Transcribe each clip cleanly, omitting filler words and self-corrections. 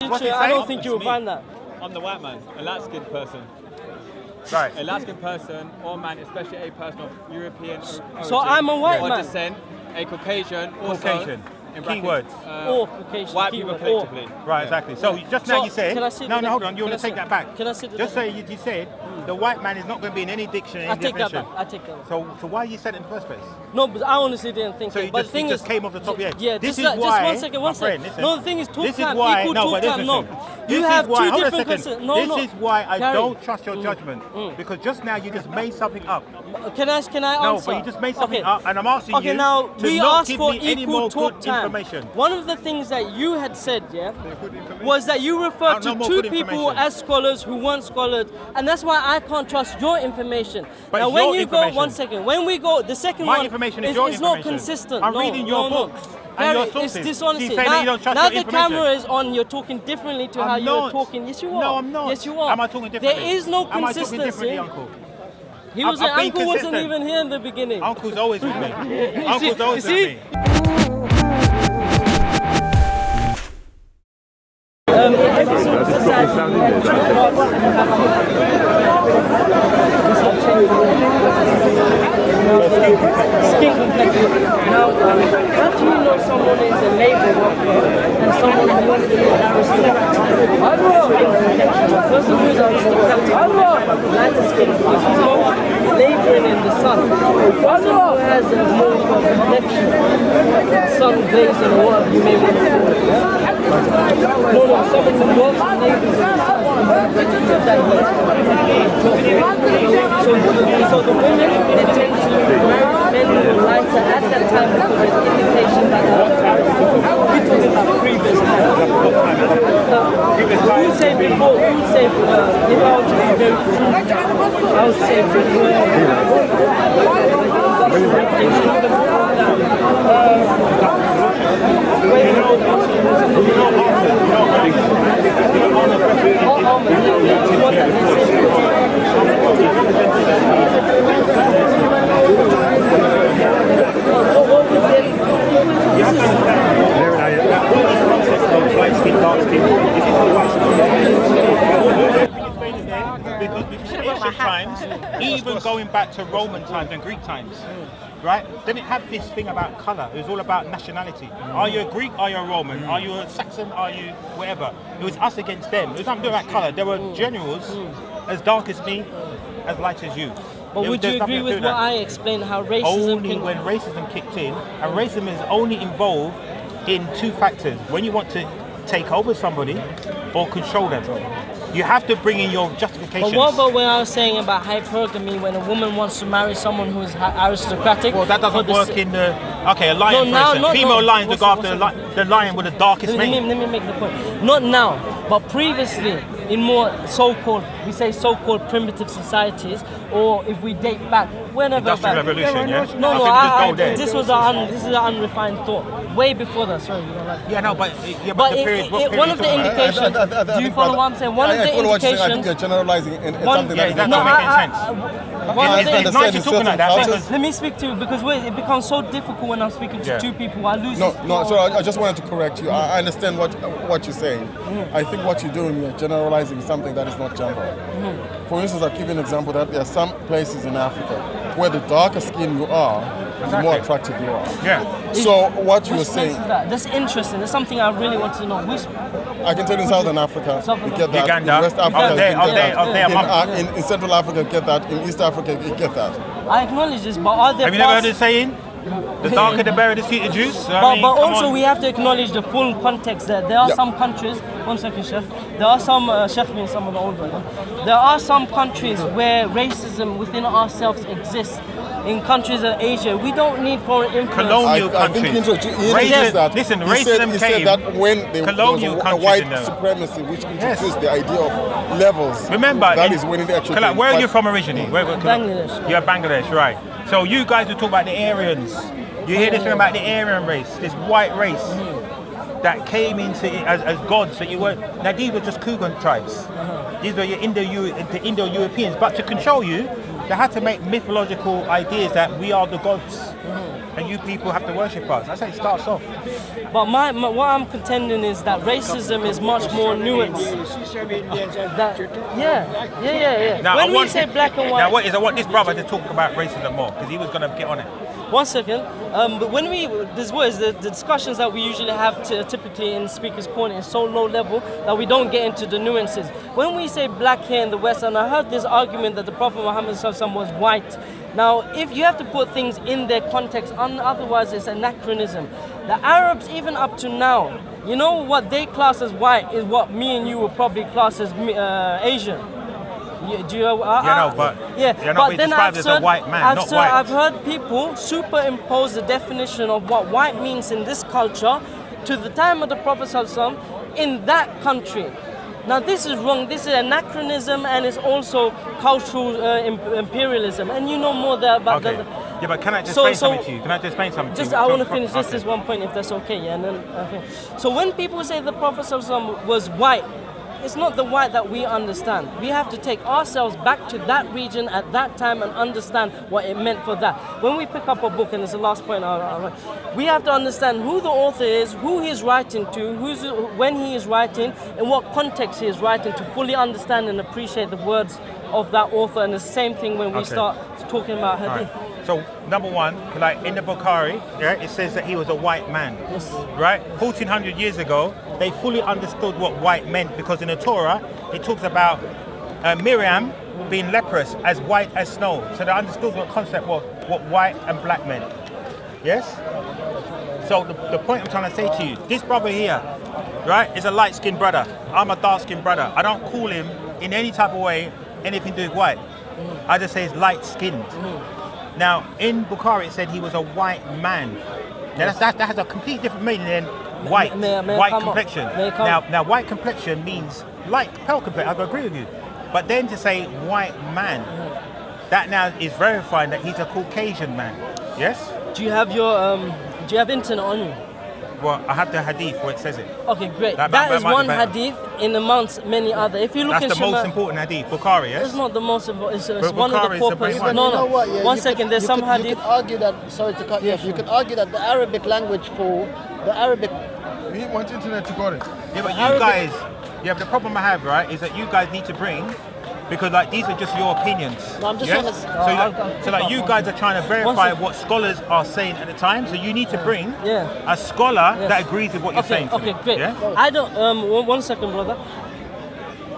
I don't think you will find that. I'm the white man, a light-skinned person. Right. A light-skinned person, or man, especially a person of European origin. So I'm a white or man. descent, a Caucasian, also, Caucasian. in Key brackets, words. Or Caucasian. white key people word, collectively. Right, exactly. So just now you said, can I sit no, the hold on, you can want I to take sit- that back. Can I sit the Just say you said the white man is not going to be in any dictionary, I any take that definition. back. I take that back. So why you said it in the first place? No, but I honestly didn't think So it. you But just, the thing it just is, came off the top of your head. Yeah, this just, is why, just 1 second, my friend, listen. No, the thing is, talk This is time, why, equal no, talk but time. listen. You This have is why, two hold on a different second. questions. This is why I Gary. don't trust your judgment. Because just now you just made something up. Can I answer? No, but you just made something up, and I'm asking Okay, you now to we not asked give for me any equal more talk good time. information. One of the things that you had said, was that you referred No to more two good people information. as scholars who weren't scholars, and that's why I can't trust your information. But now, it's when your you go, information. 1 second, when we go, the second My one information is your it's not information. consistent. I'm no, reading your no, books no. and your Gary, sources. It's dishonesty. You're saying that you don't trust now your the camera information. is on. You're talking differently to I'm how not. you're talking. Yes, you are. No, I'm not. Yes, you are. Am I talking differently? There is no Am I talking consistency. differently, Uncle? He was I've been Uncle wasn't consistent. even here in the beginning. Uncle's always with me. Uncle's always you with see? me. Skin complexion. Now, how do you know someone is a labor worker and someone who wants to be an aristocrat? Person who is aristocratic, lighter skin, because he's not laboring in the sun. A person who has a more of a complexion, sun glazing or whatever you may want to call it. No, someone who works and labors in the sun. So the women, they tend to marry men who are lighter at that time because there's indication that we're talking about previous time. Who would say before, who would say, if I were to be very true, I would say Because before ancient times, even going back to Roman times and Greek times, right? Didn't have this thing about colour. It was all about nationality. Are you a Greek? Are you a Roman? Are you a Saxon? Are you whatever? It was us against them. It was nothing to do about colour. There were generals as dark as me, as light as you. But would you agree with what I explained, how racism only when racism kicked in, and racism is only involved in two factors. When you want to take over somebody or control them. You have to bring in your justifications. But what about when I was saying about hypergamy, when a woman wants to marry someone who is aristocratic? Well, that doesn't work in the... Okay, a lion, for instance. Female lions will go after the lion with the darkest mane. Let me make the point. Not now, but previously, in more so-called, we say so-called primitive societies, or if we date back, whenever Industrial back. revolution, yeah? No, this is an unrefined thought. Way before that, sorry, you don't like. Yeah, no, but the period, one of the indications. Do you follow what I'm saying? One of the indications. I think you're generalizing in something that doesn't make any sense. It's nice you're talking like that. Let me speak to you because it becomes so difficult when I'm speaking to two people. I lose. No. So I just wanted to correct you. I understand what you're saying. I think what you're doing, you're generalizing something that is not general. For instance, I'll give you an example that there are some places in Africa where the darker skin you are, the more attractive you are. Yeah. So what you were saying. That's interesting. That's something I really want to know. I can tell you in Southern Africa, you get that. Uganda. In West Africa, you get that. In Central Africa, you get that. In East Africa, you get that. I acknowledge this, but are there Have you never heard the saying? The darker the berry, the sweeter juice. But also we have to acknowledge the full context that there are some countries. 1 second, Chef. There are some Chef means some of the older. There are some countries where racism within ourselves exists. In countries of Asia, we don't need foreign influence. Colonial countries. Listen, racism he said that when there was a white supremacy which introduced the idea of levels. Remember, that is when it actually came. Where are you from originally? Bangladesh. You're Bangladesh, right. So you guys will talk about the Aryans. You hear this thing about the Aryan race, this white race that came into it as gods that you were. Now these were just Kugan tribes. These were the Indo-Europeans. But to control you, They had to make mythological ideas that we are the gods, and you people have to worship us. That's how it starts off. But what I'm contending is that racism is much more nuanced. Yeah. Now, When we say black and white... Now, I want this brother to talk about racism more, because he was going to get on it. 1 second. But when the discussions that we usually have typically in Speaker's Corner is so low level that we don't get into the nuances. When we say black here in the West, and I heard this argument that the Prophet Muhammad was white. Now, if you have to put things in their context, otherwise it's anachronism. The Arabs, even up to now, you know what they class as white is what me and you would probably class as Asian. But then described as a white man, not white. I've heard people superimpose the definition of what white means in this culture to the time of the Prophet ﷺ in that country. Now this is wrong. This is anachronism, and it's also cultural imperialism. And you know more there about Yeah, but can I just explain something to you? Can I just explain something to you? I want to finish this one point, if that's okay. Yeah, and then so when people say the Prophet ﷺ was white, it's not the white that we understand. We have to take ourselves back to that region at that time and understand what it meant for that. When we pick up a book, and it's the last point, we have to understand who the author is, who he's writing to, when he is writing, in what context he is writing, to fully understand and appreciate the words of that author. And the same thing when we start talking about Hadith. Right. So, number one, like in the Bukhari, it says that he was a white man, right? 1400 years ago, they fully understood what white meant, because in the Torah, it talks about Miriam being leprous, as white as snow. So they understood what concept was, what white and black meant. Yes? So the point I'm trying to say to you, this brother here, right, is a light-skinned brother. I'm a dark-skinned brother. I don't call him in any type of way anything to do with white. I just say he's light-skinned. Now, in Bukhari, it said he was a white man. Now, that has a completely different meaning than white complexion. Now, white complexion means light, pale complexion. I agree with you. But then to say white man, that now is verifying that he's a Caucasian man. Yes? Do you have internet on you? Well, I have the Hadith where it says it. Okay, great. That is one Hadith in amongst many other. If you look That's the most important Hadith, Bukhari, yes? It's not the most important. It's one Bukhari of the corpus. No. One second. There's some Hadith. You could argue that. Sorry to cut you off. You could argue that the Arabic language for the Arabic. We want internet to got it. Yeah, but you guys. Yeah, but the problem I have, right, is that you guys need to bring. Because like these are just your opinions. No, I'm just trying to. So you guys are trying to verify what scholars are saying at the time. So you need to bring a scholar that agrees with what you're saying. Okay, great. Yeah? I don't. 1 second, brother.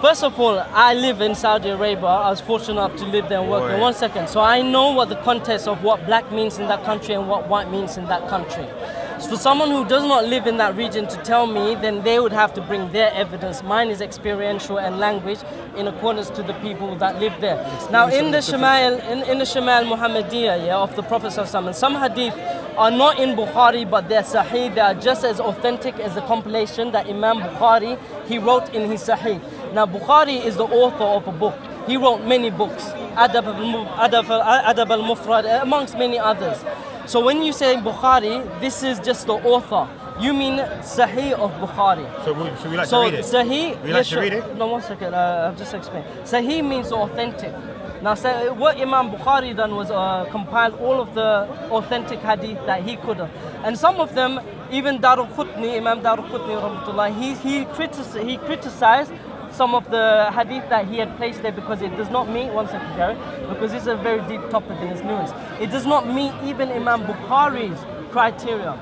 First of all, I live in Saudi Arabia. I was fortunate enough to live there and work there. 1 second. So I know what the context of what black means in that country and what white means in that country. So for someone who does not live in that region to tell me, then they would have to bring their evidence. Mine is experiential and language in accordance to the people that live there. Now in the Shama'il, in the Shama'il Muhammadiyah of the Prophet ﷺ, and some hadith are not in Bukhari, but they're Sahih. They are just as authentic as the compilation that Imam Bukhari, he wrote in his Sahih. Now Bukhari is the author of a book. He wrote many books, Adab al-Mufrad, amongst many others. So when you say Bukhari, this is just the author. You mean Sahih of Bukhari. So would we like to read it? Sahih, would you like to read it? No, 1 second, I'll just explain. Sahih means authentic. Now, what Imam Bukhari done was compile all of the authentic hadith that he could have. And some of them, even Darul-Qutni, Imam Darul-Qutni, he criticized some of the hadith that he had placed there because it does not meet, 1 second, Gary, because this is a very deep topic in its nuance. It does not meet even Imam Bukhari's criteria.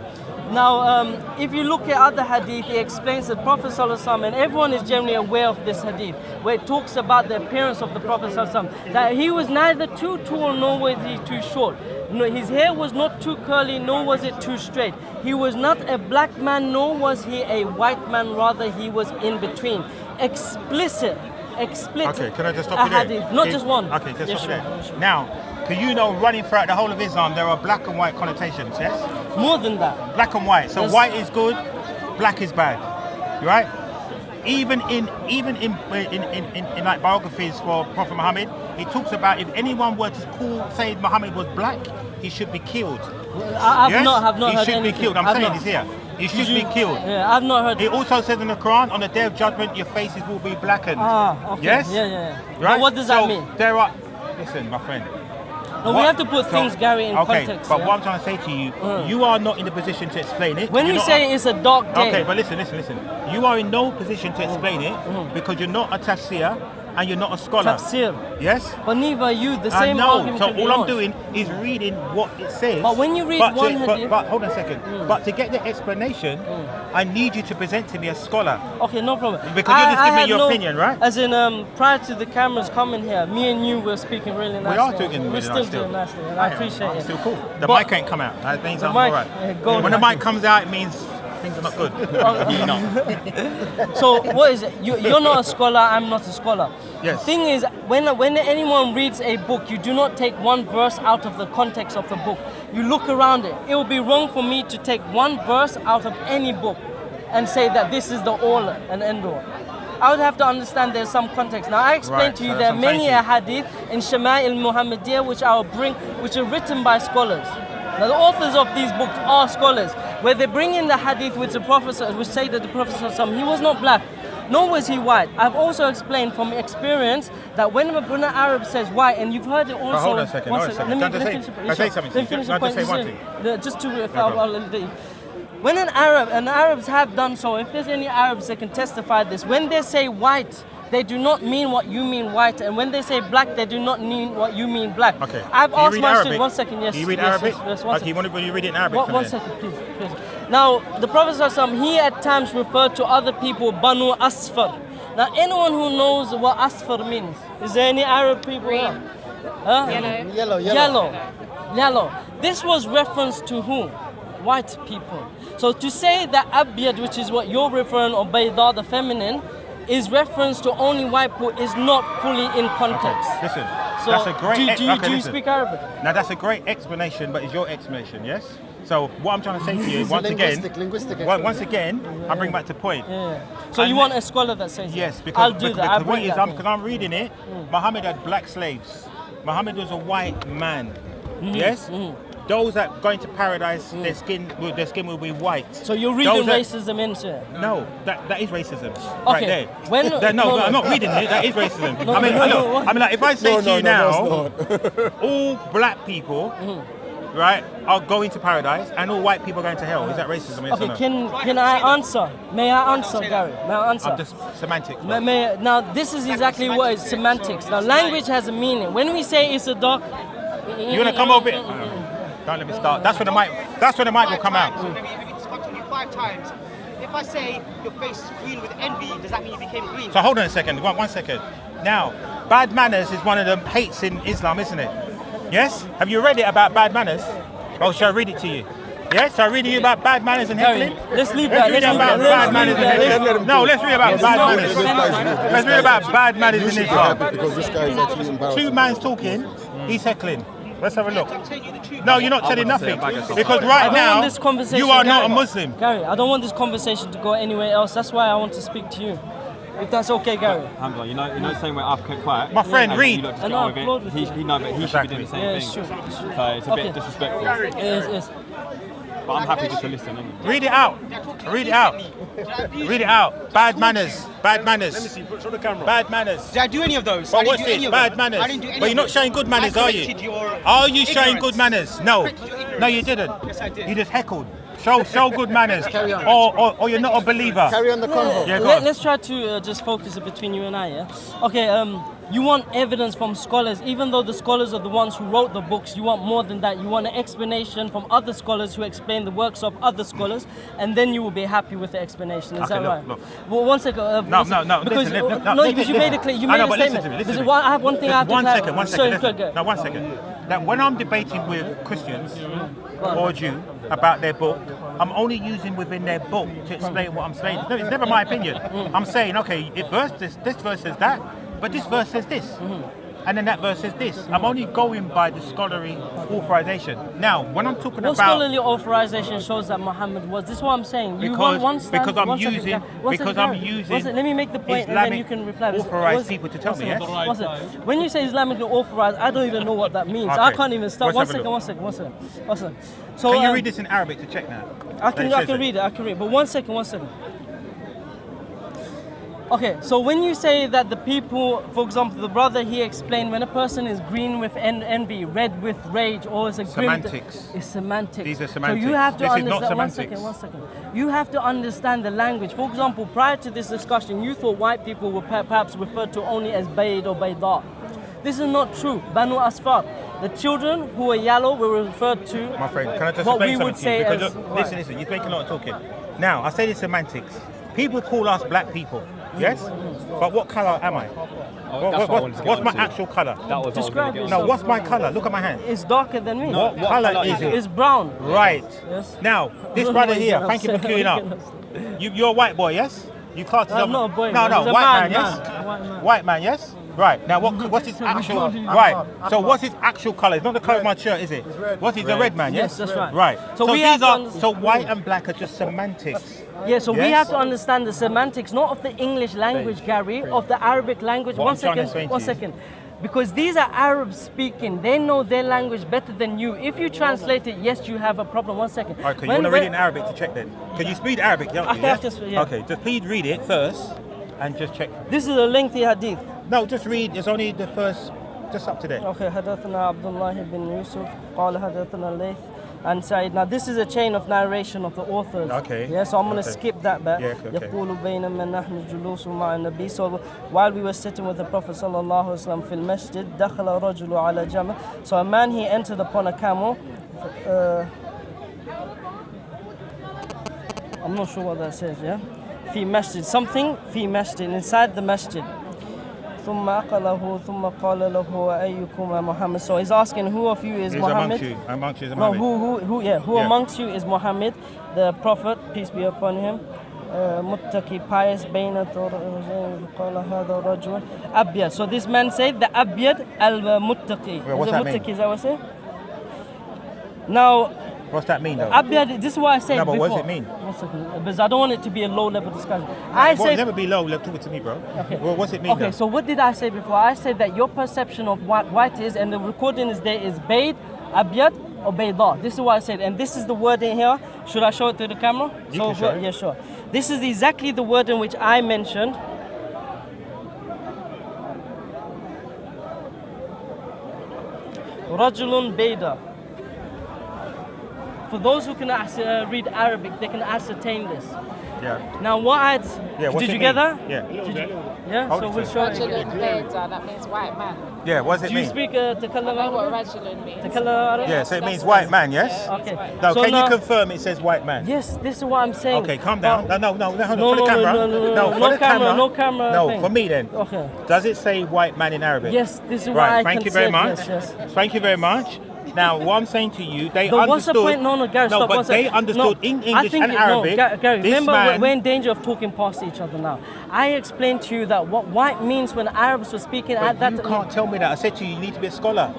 Now, if you look at other hadith, it explains the Prophet ﷺ, and everyone is generally aware of this hadith, where it talks about the appearance of the Prophet ﷺ, that he was neither too tall nor was he too short. No, his hair was not too curly, nor was it too straight. He was not a black man, nor was he a white man, rather he was in between. Explicit. Okay, can I just stop you there? Hadith, not just one. Okay, just stop you there. Now, because you know, running throughout the whole of Islam, there are black and white connotations, yes? More than that. Black and white. So white is good, black is bad, right? Even in like biographies for Prophet Muhammad, he talks about if anyone were to say Muhammad was black, he should be killed. I've not heard anything. He should be killed. I'm saying this here. He should be killed. Yeah, I've not heard. It also says in the Quran, on the day of judgment, your faces will be blackened. Ah, okay. Yes? Yeah. Right? But what does that mean? Listen, my friend. No, we have to put things, Gary, in okay, context. but yeah? what I'm trying to say to you, you are not in the position to explain it. When You're we not say it's a dark day. Okay, but listen. You are in no position to explain it because you're not a tafseer and you're not a scholar. Tafsir. Yes? But neither are you. The I same know. argument So can be all I'm yours. doing is reading what it says. But when you read but one to, hadith... but hold on a second. But to get the explanation, I need you to present to me a scholar. Okay, no problem. Because you just give me had your opinion, right? As in, prior to the cameras coming here, me and you were speaking really nicely. We are talking really We're nice still still. doing nicely, and I appreciate I'm it. still cool. The But- mic ain't come out. That means The I'm mic, alright. yeah, go When the on. mic comes out, it means things are not good. You're not. So what is it? You're not a scholar, I'm not a scholar. Yes. The thing is, when anyone reads a book, you do not take one verse out of the context of the book. You look around it. It would be wrong for me to take one verse out of any book and say that this is the all and end all. I would have to understand there's some context. Now I explained Right, to you so there are many thank hadith in Shama'il Muhammadiyah which I will bring, which are written by scholars. Now the authors of these books are scholars, where they bring in the hadith which the Prophet, which say that the Prophet he was not black, nor was he white. I've also explained from experience that when an Arab says white, and you've heard it also. hold on a second. Can I say something? Let me finish the Can I point. just say one thing? Just to, when an Arab, and Arabs have done so, if there's any Arabs that can testify this, when they say white, they do not mean what you mean white, and when they say black, they do not mean what you mean black. Okay. I've Do you asked read my Arabic? student, one second, yes. Do you read yes, Arabic? Yes, one Okay, you read it in Arabic. one second, please. Now, the Prophet ﷺ, he at times referred to other people Banu Asfar. Now, anyone who knows what Asfar means, is there any Arab people here? Huh? Yellow. This was reference to who? White people. So to say that Abyad, which is what you're referring, or Bayda, the feminine, is reference to only white people is not fully in context. Okay, listen, So that's a great... do you speak Arabic? Now that's a great explanation, but it's your explanation, yes? So what I'm trying to say to you, once again, I bring back the point. Yeah. So And you want a scholar that says yes, that? because, I'll do that. I'll because, what bring is, that. because I'm reading it, Muhammad had black slaves. Muhammad was a white man, yes? Those that go into paradise, their skin will be white. So you're reading Those racism into it? No, that is racism. Right Okay. there. No, I'm not reading it. That is racism. I mean, like, if I say to you now, all black people, right, are going to paradise, and all white people are going to hell. Is that racism? Yes or Okay, no? can I answer? May I answer, Gary? May I answer? I'm just semantic. Now, this is exactly what is semantics. Now, language has a meaning. When we say it's a dog, You want to come over it? Don't let me start. That's when the mic will come out. Maybe it's got to you 5 times. If I say your face is green with envy, does that mean you became green? So hold on a second. One second. Now, bad manners is one of the hates in Islam, isn't it? Yes? Have you read it about bad manners? Oh, shall I read it to you? Yes? Shall I read to you about bad manners and Gary, heckling? let's leave Let's that. read Let's about leave bad that. manners and heckling. No, let's read about bad manners. Let's read about bad manners in Islam. Because this guy is actually embarrassing. Two mans talking, he's heckling. Let's have a look. No, you're not telling nothing. Because right now, you are not a Muslim. Gary, I don't want this conversation to go anywhere else. That's why I want to speak to you. If that's okay, Gary. Hamza, you know the same way I've kept quiet. My friend, and read. You lot just I get know, on I with applaud it. with He you. should be doing the same Yeah, thing. it's true. So it's a bit disrespectful. It is. But I'm happy just to listen. Anyway. Read it out. Read it out. Read it out. Bad manners. Bad manners. Let me see, show the camera. Bad manners. Did I do any of those? But I didn't what's do any this? of Bad them. manners. I didn't do any But you're of not those. showing good manners, I are you? corrected your Are you showing ignorance. good manners? No. Corrected your ignorance. No, you didn't. Yes, I did. You just heckled. Show good manners. Carry on. Or you're not a believer. Carry on the convo. Yeah, go on. Let's try to just focus it between you and I, yeah? Okay, you want evidence from scholars, even though the scholars are the ones who wrote the books, you want more than that. You want an explanation from other scholars who explain the works of other scholars, and then you will be happy with the explanation. Is Okay, that look, right? look. Well, one second. No, Because, listen, because you made it clear. You I made know, a but listen statement. to me, listen Because to me. I have one thing I have to One clarify. second, one Sorry, second. go. Now, 1 second. That when I'm debating with Christians or Jew about their book, I'm only using within their book to explain what I'm saying. No, it's never my opinion. I'm saying, okay, if this verse says that, but this verse says this. And then that verse says this. I'm only going by the scholarly authorization. Now, when I'm talking What about... scholarly authorization shows that Muhammad was? This is what I'm saying. You want one stand, because I'm one second, using one second, Gary. One second, let me make the point and then you can reply. authorized people to tell me, yes? One second. When you say Islamically authorized, I don't even know what that means. Okay. I can't even start. Let's One have a second. look. So Can you read this in Arabic to check now? I can read it. But 1 second. Okay, so when you say that the people, for example, the brother he explained when a person is green with envy, red with rage, or is a Semantics. It's semantics. These are semantics. So you have to This is not understand. One semantics. second. You have to understand the language. For example, prior to this discussion, you thought white people were perhaps referred to only as Bayd or Bayda. This is not true. Banu Asfar. The children who are yellow were referred to. My friend, can I just what explain we would something to you? say Because as look, listen, you're making a lot of talking. Now, I say this semantics. People call us black people, yes? But what colour am I? What's my actual colour? Describe yourself. No, what's my colour? Look at my hand. It's darker than me. What colour is it? It's brown. Right. Yes. Now, this brother What here, you thank you for gonna queuing say? up. You're a white boy, yes? You can't I'm not a boy, No, man. no, He's a white man, man, yes? White man. White man, yes? Right. Now, what's his actual... Right. So what's his actual colour? It's not the colour of my shirt, is it? What's his? A red man, yes? Yes, that's right. Right. So So we these have to are... understand- So white and black are just semantics. Yeah, so we Yes? have to understand the semantics, not of the English language, Gary, of the Arabic language. What One I'm trying to second, explain to one you. second. Because these are Arabs speaking, they know their language better than you. If you translate it, yes, you have a problem. One second. Alright, you want to read it in Arabic to check then? Can you speak Arabic, don't you? I have to, yeah. Okay, just please read it first and just check. This is a lengthy hadith. No, just read. It's only the first, just up to date. Okay, حدثنا عبد الله بن يوسف قال حدثنا الليث and Sa'id. Now this is a chain of narration of the authors. Okay. Yeah, so I'm going to Okay. skip that bit. Yeah, okay. يقول بينما نحن جلوس مع النبي. So while we were sitting with the Prophet sallallahu alaihi wasallam في المسجد دخل رجل على جمل. So a man he entered upon a camel. I'm not sure what that says. Yeah. في مسجد. Something في مسجد, inside the masjid. ثم أقله ثم قال له أيكما Muhammad. So he's asking who of you is He's Muhammad? amongst you is No, Muhammad. who Yeah. amongst you is Muhammad, the Prophet, peace be upon him. متكي pious بين الرجلين قال هذا رجل أبيض. So this man said the أبيض المتقي. Well, what's that mean? Muttaqi, is that what I say? Now, What's that mean though? أبيض, this is what I said No, but before. what does it mean? One second, because I don't want it to be a low level discussion. Well, it'll never be low. Talk it to me, bro. Okay. Well, what's it mean Okay, though? so what did I say before? I said that your perception of what white is, and the recording is there, is Bayd, Abyad, or Bayda. This is what I said, and this is the word in here. Should I show it to the camera? You can show it. Yeah, sure. This is exactly the word in which I mentioned. Rajulun Bayda. For those who can read Arabic, they can ascertain this. Yeah. Now, what I'd... Yeah. What's did it you get mean? that? Yeah. Yeah, Hold so it we'll to show it. Rajulun Bayda, that means white man. Yeah. What does it Do you mean? speak I know what Takallum? Rajulun means. Takallum? Yeah. So it That's means why- white man. Yes. Okay. No. So Can now- you confirm it says white man? Yes, this is what I'm saying. Okay. Calm down. But- No. Hold on. No, For the no, camera. no, For no the camera, camera. no camera No. thing. For me then. Okay. Does it say white man in Arabic? Yes, this is what Right. I Thank you very considered, much. yes. Thank you very much. Now, what I'm saying to you, they But what's the understood. point? No, Gary, stop. but one they second. understood No, in I English think and it- Arabic. No, Gary, this remember, man, we're in danger of talking past each other now. I explained to you that what white means when Arabs were speaking at that you can't tell me that. I said to you, you need to be a scholar.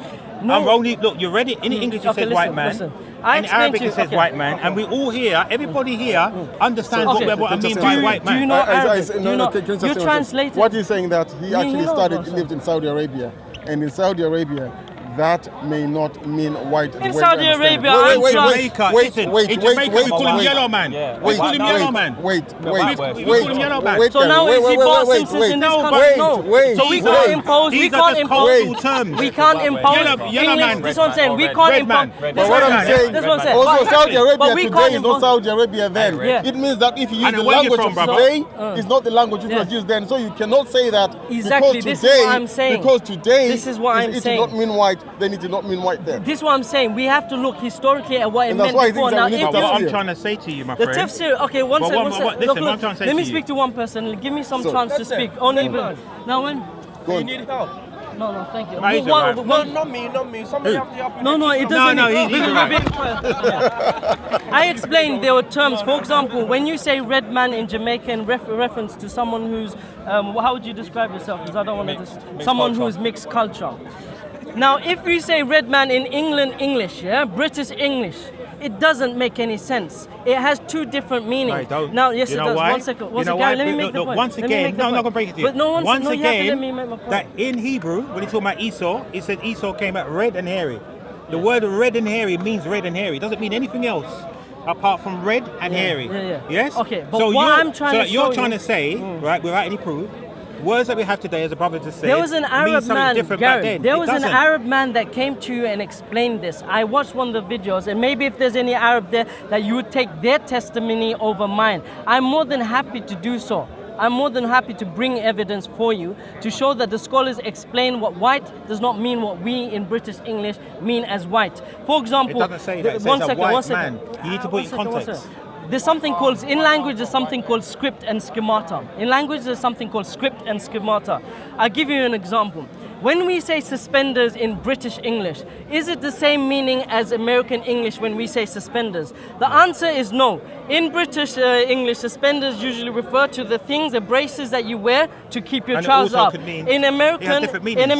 No. I'm only look. You read it in English. It Okay, says listen, white man. listen. I In explained Arabic to you- it says okay. white man, and we all here, everybody here understands Okay. what I mean Do by you- white man. do you know Arabic? No, You no, know- can you just you say one second? translated- What he's saying that he actually know, studied, bro. lived in Saudi Arabia, and in Saudi Arabia, that may not mean white. the In way Saudi we understand Arabia, it. I'm in trust- Jamaica, wait, listen, wait, in wait, Jamaica wait, we call him wait. yellow man. We call him yellow man. Wait, we call him yellow man. So now is he boss in this country? No. wait, So we wait, can't impose. These We are can't just impose. cultural terms. We can't impose. Yellow English. man. This is what I'm saying. We Red can't red impose. man. This But is what I'm saying. saying, This is what I'm saying. also But- Saudi but Arabia we today can't is not impose- Saudi Arabia then. Yeah. It means that if you use And the where you language from, of brother? today, it's not the language which was Yeah. used then. So you cannot say that Exactly, because this is today, what I'm saying. because today This is what I'm it saying. did not mean white, then it did not mean white then. This is what I'm saying. We have to look historically at what it And that's meant why I think before. that Now, we need if But to what you I'm trying to say to you, my the friend. tafseer, okay, one But second, what- one second. listen, Look, what I'm trying to say let me to you. speak to one person. Give me some So- chance to speak. Only now when? Go on. No, thank you. Right, Well, right. well, Not me. Somebody have to help me. No, it doesn't. No, need- he's we're right. being quiet. Yeah. I explained there were terms. For example, when you say red man in Jamaican reference to someone who's, how would you describe yourself? Because I don't want to just someone culture. who's mixed culture. Now, if we say red man in England English, yeah, British English, it doesn't make any sense. It has two different meanings. No, it don't. Now, yes, You it know does. why? One second. You know Gary, why? let me Look, make the look, point. once Let me again, make the no, I'm not point. gonna break it to you. But no, Once you have to again, let me make my point. that in Hebrew, when you talk about Esau, it said Esau came out red and hairy. The word red and hairy means red and hairy. It doesn't mean anything else. apart from red and hairy. Yeah. Yes? Okay, but so what I'm trying to you're show trying you- to say, right, without any proof, words that we have today, as a brother just said, There was an mean Arab something man, different back Gary, then. there It was an doesn't. Arab man that came to you and explained this. I watched one of the videos, and maybe if there's any Arab there, that you would take their testimony over mine. I'm more than happy to do so. I'm more than happy to bring evidence for you to show that the scholars explain what white does not mean what we in British English mean as white. For example, It doesn't say that. It says one a second, white one second. man. You need to put it in One second. context. There's something called, in language, there's something called script and schemata. In language, there's something called script and schemata. I'll give you an example. When we say suspenders in British English, is it the same meaning as American English when we say suspenders? The answer is no. In British English, suspenders usually refer to the things, the braces that you wear to keep your And it trousers also up. could mean- In it has American, different meanings.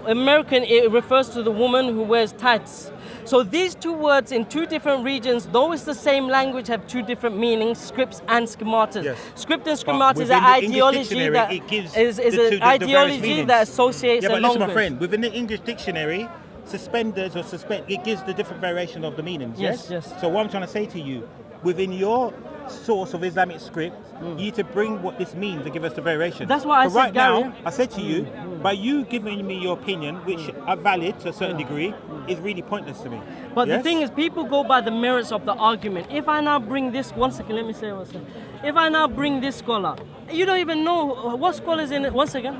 American, it refers to the woman who wears tights. So these two words in two different regions, though it's the same language, have two different meanings, scripts and schematas. Yes. Script and But schemata is an within the English ideology dictionary, that it gives is the two- an the various ideology meanings. that associates Yeah, a but listen, my language. friend, within the English dictionary, suspenders or suspend, it gives the different variation of the meanings, yes? Yes. So what I'm trying to say to you, within your source of Islamic script, you need to bring what this means and give us the variation. That's what I But said, right Gary. now, I said to you, by you giving me your opinion, which are valid to a certain degree, is really pointless to me. But Yes? the thing is, people go by the merits of the argument. If I now bring this, one second, let me say one second. If I now bring this scholar, you don't even know what scholars in it. One second.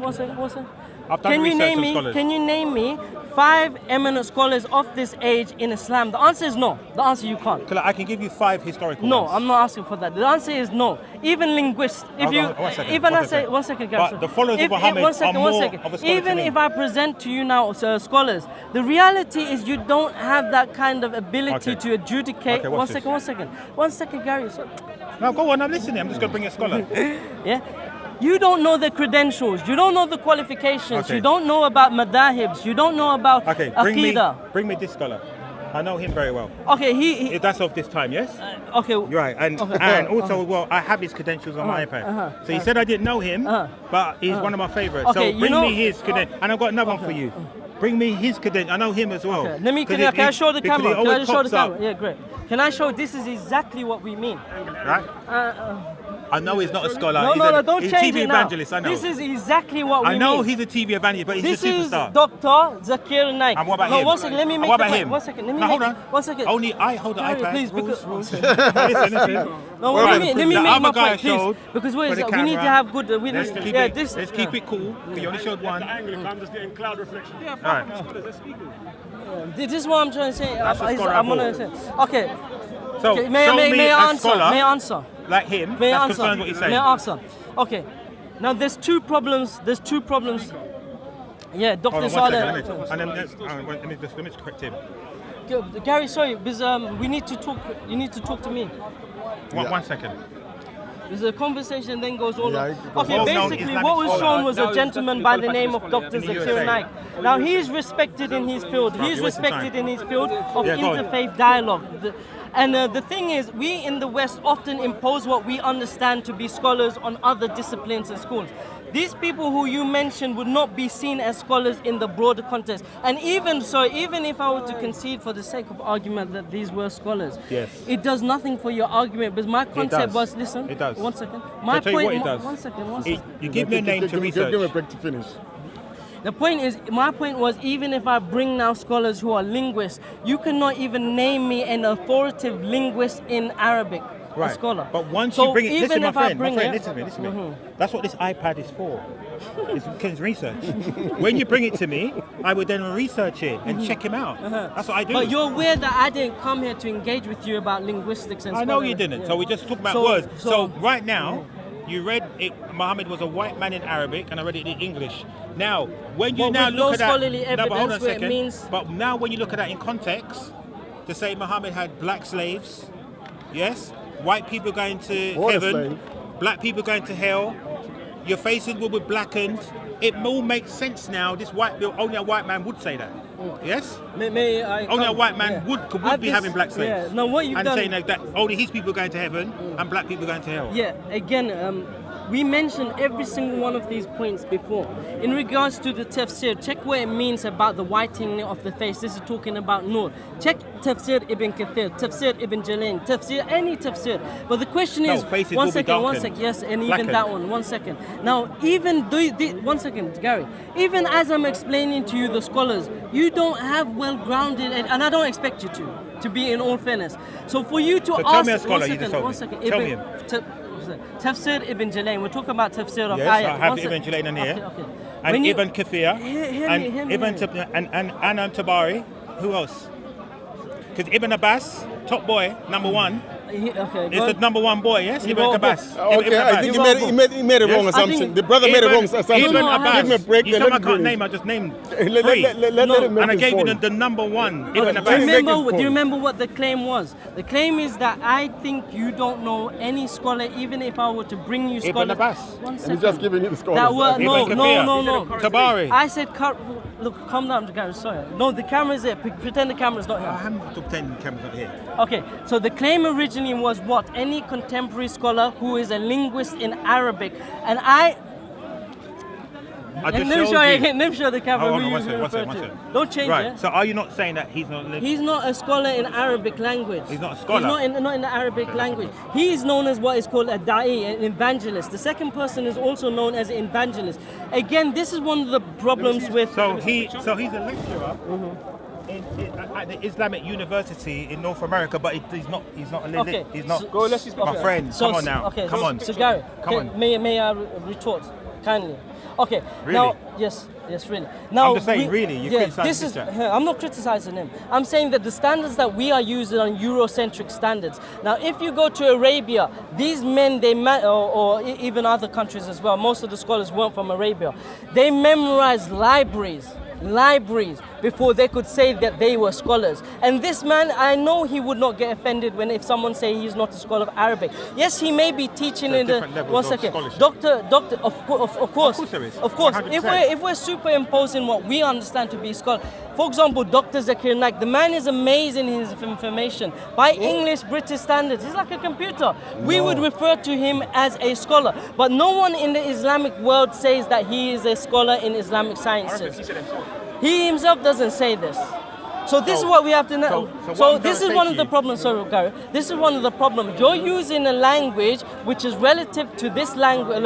I've done research on scholars. Can you name me 5 eminent scholars of this age in Islam? The answer is no. The answer you can't. I can give you 5 historical No, ones. I'm not asking for that. The answer is no. Even linguists, if Hold you, on, one second, even one I say, second. one second, But guys. the followers of Muhammad one second, are one more second. of a scholar to Even me. if I present to you now, scholars, the reality is you don't have that kind of ability Okay. to adjudicate. Okay, watch One second, Gary. So, No, go on, I'm listening. I'm just going to bring a scholar. yeah. You don't know the credentials. You don't know the qualifications. Okay. You don't know about madahibs. You don't know about Okay, aqidah. bring me this scholar. I know him very well. Okay, he That's of this time, yes? okay. You're right, and Okay. and also, well, I have his credentials on my iPad. So you said I didn't know him, but he's one of my favorites. Okay, so you bring know- me his credentials, and I've got another one for you. Bring me his credentials. I know him as well. Okay. Let me. 'Cause Can I show the because camera? he Can I always just show the pops camera? up, Yeah, great. Can I show? This is exactly what we mean. Right? I know he's not a scholar. No, don't he's change a TV it now. evangelist. I know. This is exactly what we I know mean. he's a TV evangelist, but he's This a is superstar. Dr. Zakir Naik. And what about no, him? one second, let me And make what the about point. him? One second, let me No, make hold on. One second. Only I hold the Gary, iPad. please, rules. because listen. no, Right, let me the make my other guy point, please, showed because for we the need to camera. have good. Let's keep yeah, it. this. Let's keep it cool. You only showed one. I'm just getting cloud reflection. Yeah, Right. This is what I'm trying to say. That's a scholar I'm I gonna bought. say. Okay. So Okay, show may me I a answer? scholar May I answer? like him May I that's answer? concerned what you're saying. May I answer? Okay. Now there's two problems. Yeah, Dr. Hold on, one Saleh. second. Let me just correct him. Gary, sorry, because we need to talk. You need to talk to me. One second. There's a conversation then goes on. Yeah, it goes Okay, on. basically Well-known what was Islamic shown was scholar. a gentleman by the name of Dr. In the Zakir USA. Naik. Now he's respected in his field. He's you're wasting respected time. in his field of Yeah, go on. interfaith dialogue. And the thing is, we in the West often impose what we understand to be scholars on other disciplines and schools. These people who you mentioned would not be seen as scholars in the broader context. And even so, even if I were to concede for the sake of argument that these were scholars, Yes. it does nothing for your argument. Because my concept does. was, listen, It does. one second. I'll My tell you point, what it does. one second. You give me a name to Give research. him a break to finish. The point is, my point was, even if I bring now scholars who are linguists, you cannot even name me an authoritative linguist in Arabic, a scholar. But once So you bring it, even listen, my if I friend, bring it- listen to me. That's what this iPad is for. It's research. When you bring it to me, I would then research it and check him out. That's what I do. But you're aware that I didn't come here to engage with you about linguistics and I know you scholarship. didn't. Yeah. So we just talk about So- words. so- So right now, you read it. Muhammad was a white man in Arabic, and I read it in English. Now, when you Well, now with look no at that, scholarly no, but hold on a evidence where it second. means- But now, when you look at that in context, to say Muhammad had black slaves, yes, white people going to Or the heaven, slave. black people going to hell, your faces will be blackened. It all makes sense now. This only a white man would say that. Yes. May I Only a come- white man yeah. would I've be just- having black slaves. Yeah. No, what you've and done. saying that only his people going to heaven and black people going to hell. Yeah, again, we mentioned every single one of these points before. In regards to the tafseer, check what it means about the whitening of the face. This is talking about nur. Check tafseer ibn Kathir, tafseer ibn Jalain, tafseer, any tafseer. But the question is, faces one will be second, yes, and even blackened. that one, 1 second. Now, even, 1 second, Gary, even as I'm explaining to you the scholars, you don't have well-grounded, and I don't expect you to be in all fairness. So for you to ask, tell me a scholar you 1 just second, told 1 me. second, Tell me him. Tafsir ibn Jalain. We're talking about tafsir of Yes, ayat. I have 1 the Ibn second. Jalain in here. Okay. And When you- Ibn Kathir. Hear And me. Ibn and Tabari. Who else? Because Ibn Abbas, top boy, number one. Okay, Is the number one boy, yes? He Ibn wrote a Abbas. book. Ibn Okay, I Abbas. think You he made a wrong Yes. assumption. I The brother made a wrong assumption. Ibn No, I Abbas. haven't. Give him a break. You Let told me I him can't finish. name, I just named Let three. him make And I his gave you point. the number one, Ibn Do you Abbas. make his remember? Do point. you remember what the claim was? The claim is that I think you don't know any scholar, even if I were to bring you scholars. Abbas. 1 He's second. just giving you the scholars. That were no, Ibn no, Kathir. no. Tabari. I said, look, calm down, Gary. Sorry. No, the camera's there. Pretend the camera's not I here. haven't took 10 cameras out here. Okay, so the claim originally was what? Any contemporary scholar who is a linguist in Arabic. And I just let me showed show you you. again. Let me show the camera. Oh, hold who on, you one second, refer one to. second. Don't change Right, it. so are you not saying that he's not living? He's not a scholar in Arabic language. He's not a scholar? He's not in the Arabic language. He is known as what is called a da'i, an evangelist. The second person is also known as an evangelist. Again, this is one of the problems with... So he's a lecturer at the Islamic University in North America, but he's not a Okay. he's not so- my friend. So- Come on now. Okay, Come on. So Gary, Come on. May I retort kindly? Okay. Really? Now, yes, really. Now, I'm just saying, really, you criticise this this is. chap. I'm not criticizing him. I'm saying that the standards that we are using are Eurocentric standards. Now, if you go to Arabia, these men, or even other countries as well, most of the scholars weren't from Arabia. They memorized libraries before they could say that they were scholars. And this man, I know he would not get offended if someone say he's not a scholar of Arabic. Yes, he may be teaching in the different levels 1 of second. scholarship. Doctor, of course, there is. of course. 100%. If we're superimposing what we understand to be scholar, for example, Dr. Zakir Naik, the man is amazing in his information by English British standards. He's like a computer. We would refer to him as a scholar, but no one in the Islamic world says that he is a scholar in Islamic sciences. He himself doesn't say this. So this is what we have to know. so So, what I'm this trying is to one say of to the you- problems, sorry Gary. This is one of the problems. You're using a language which is relative to this land and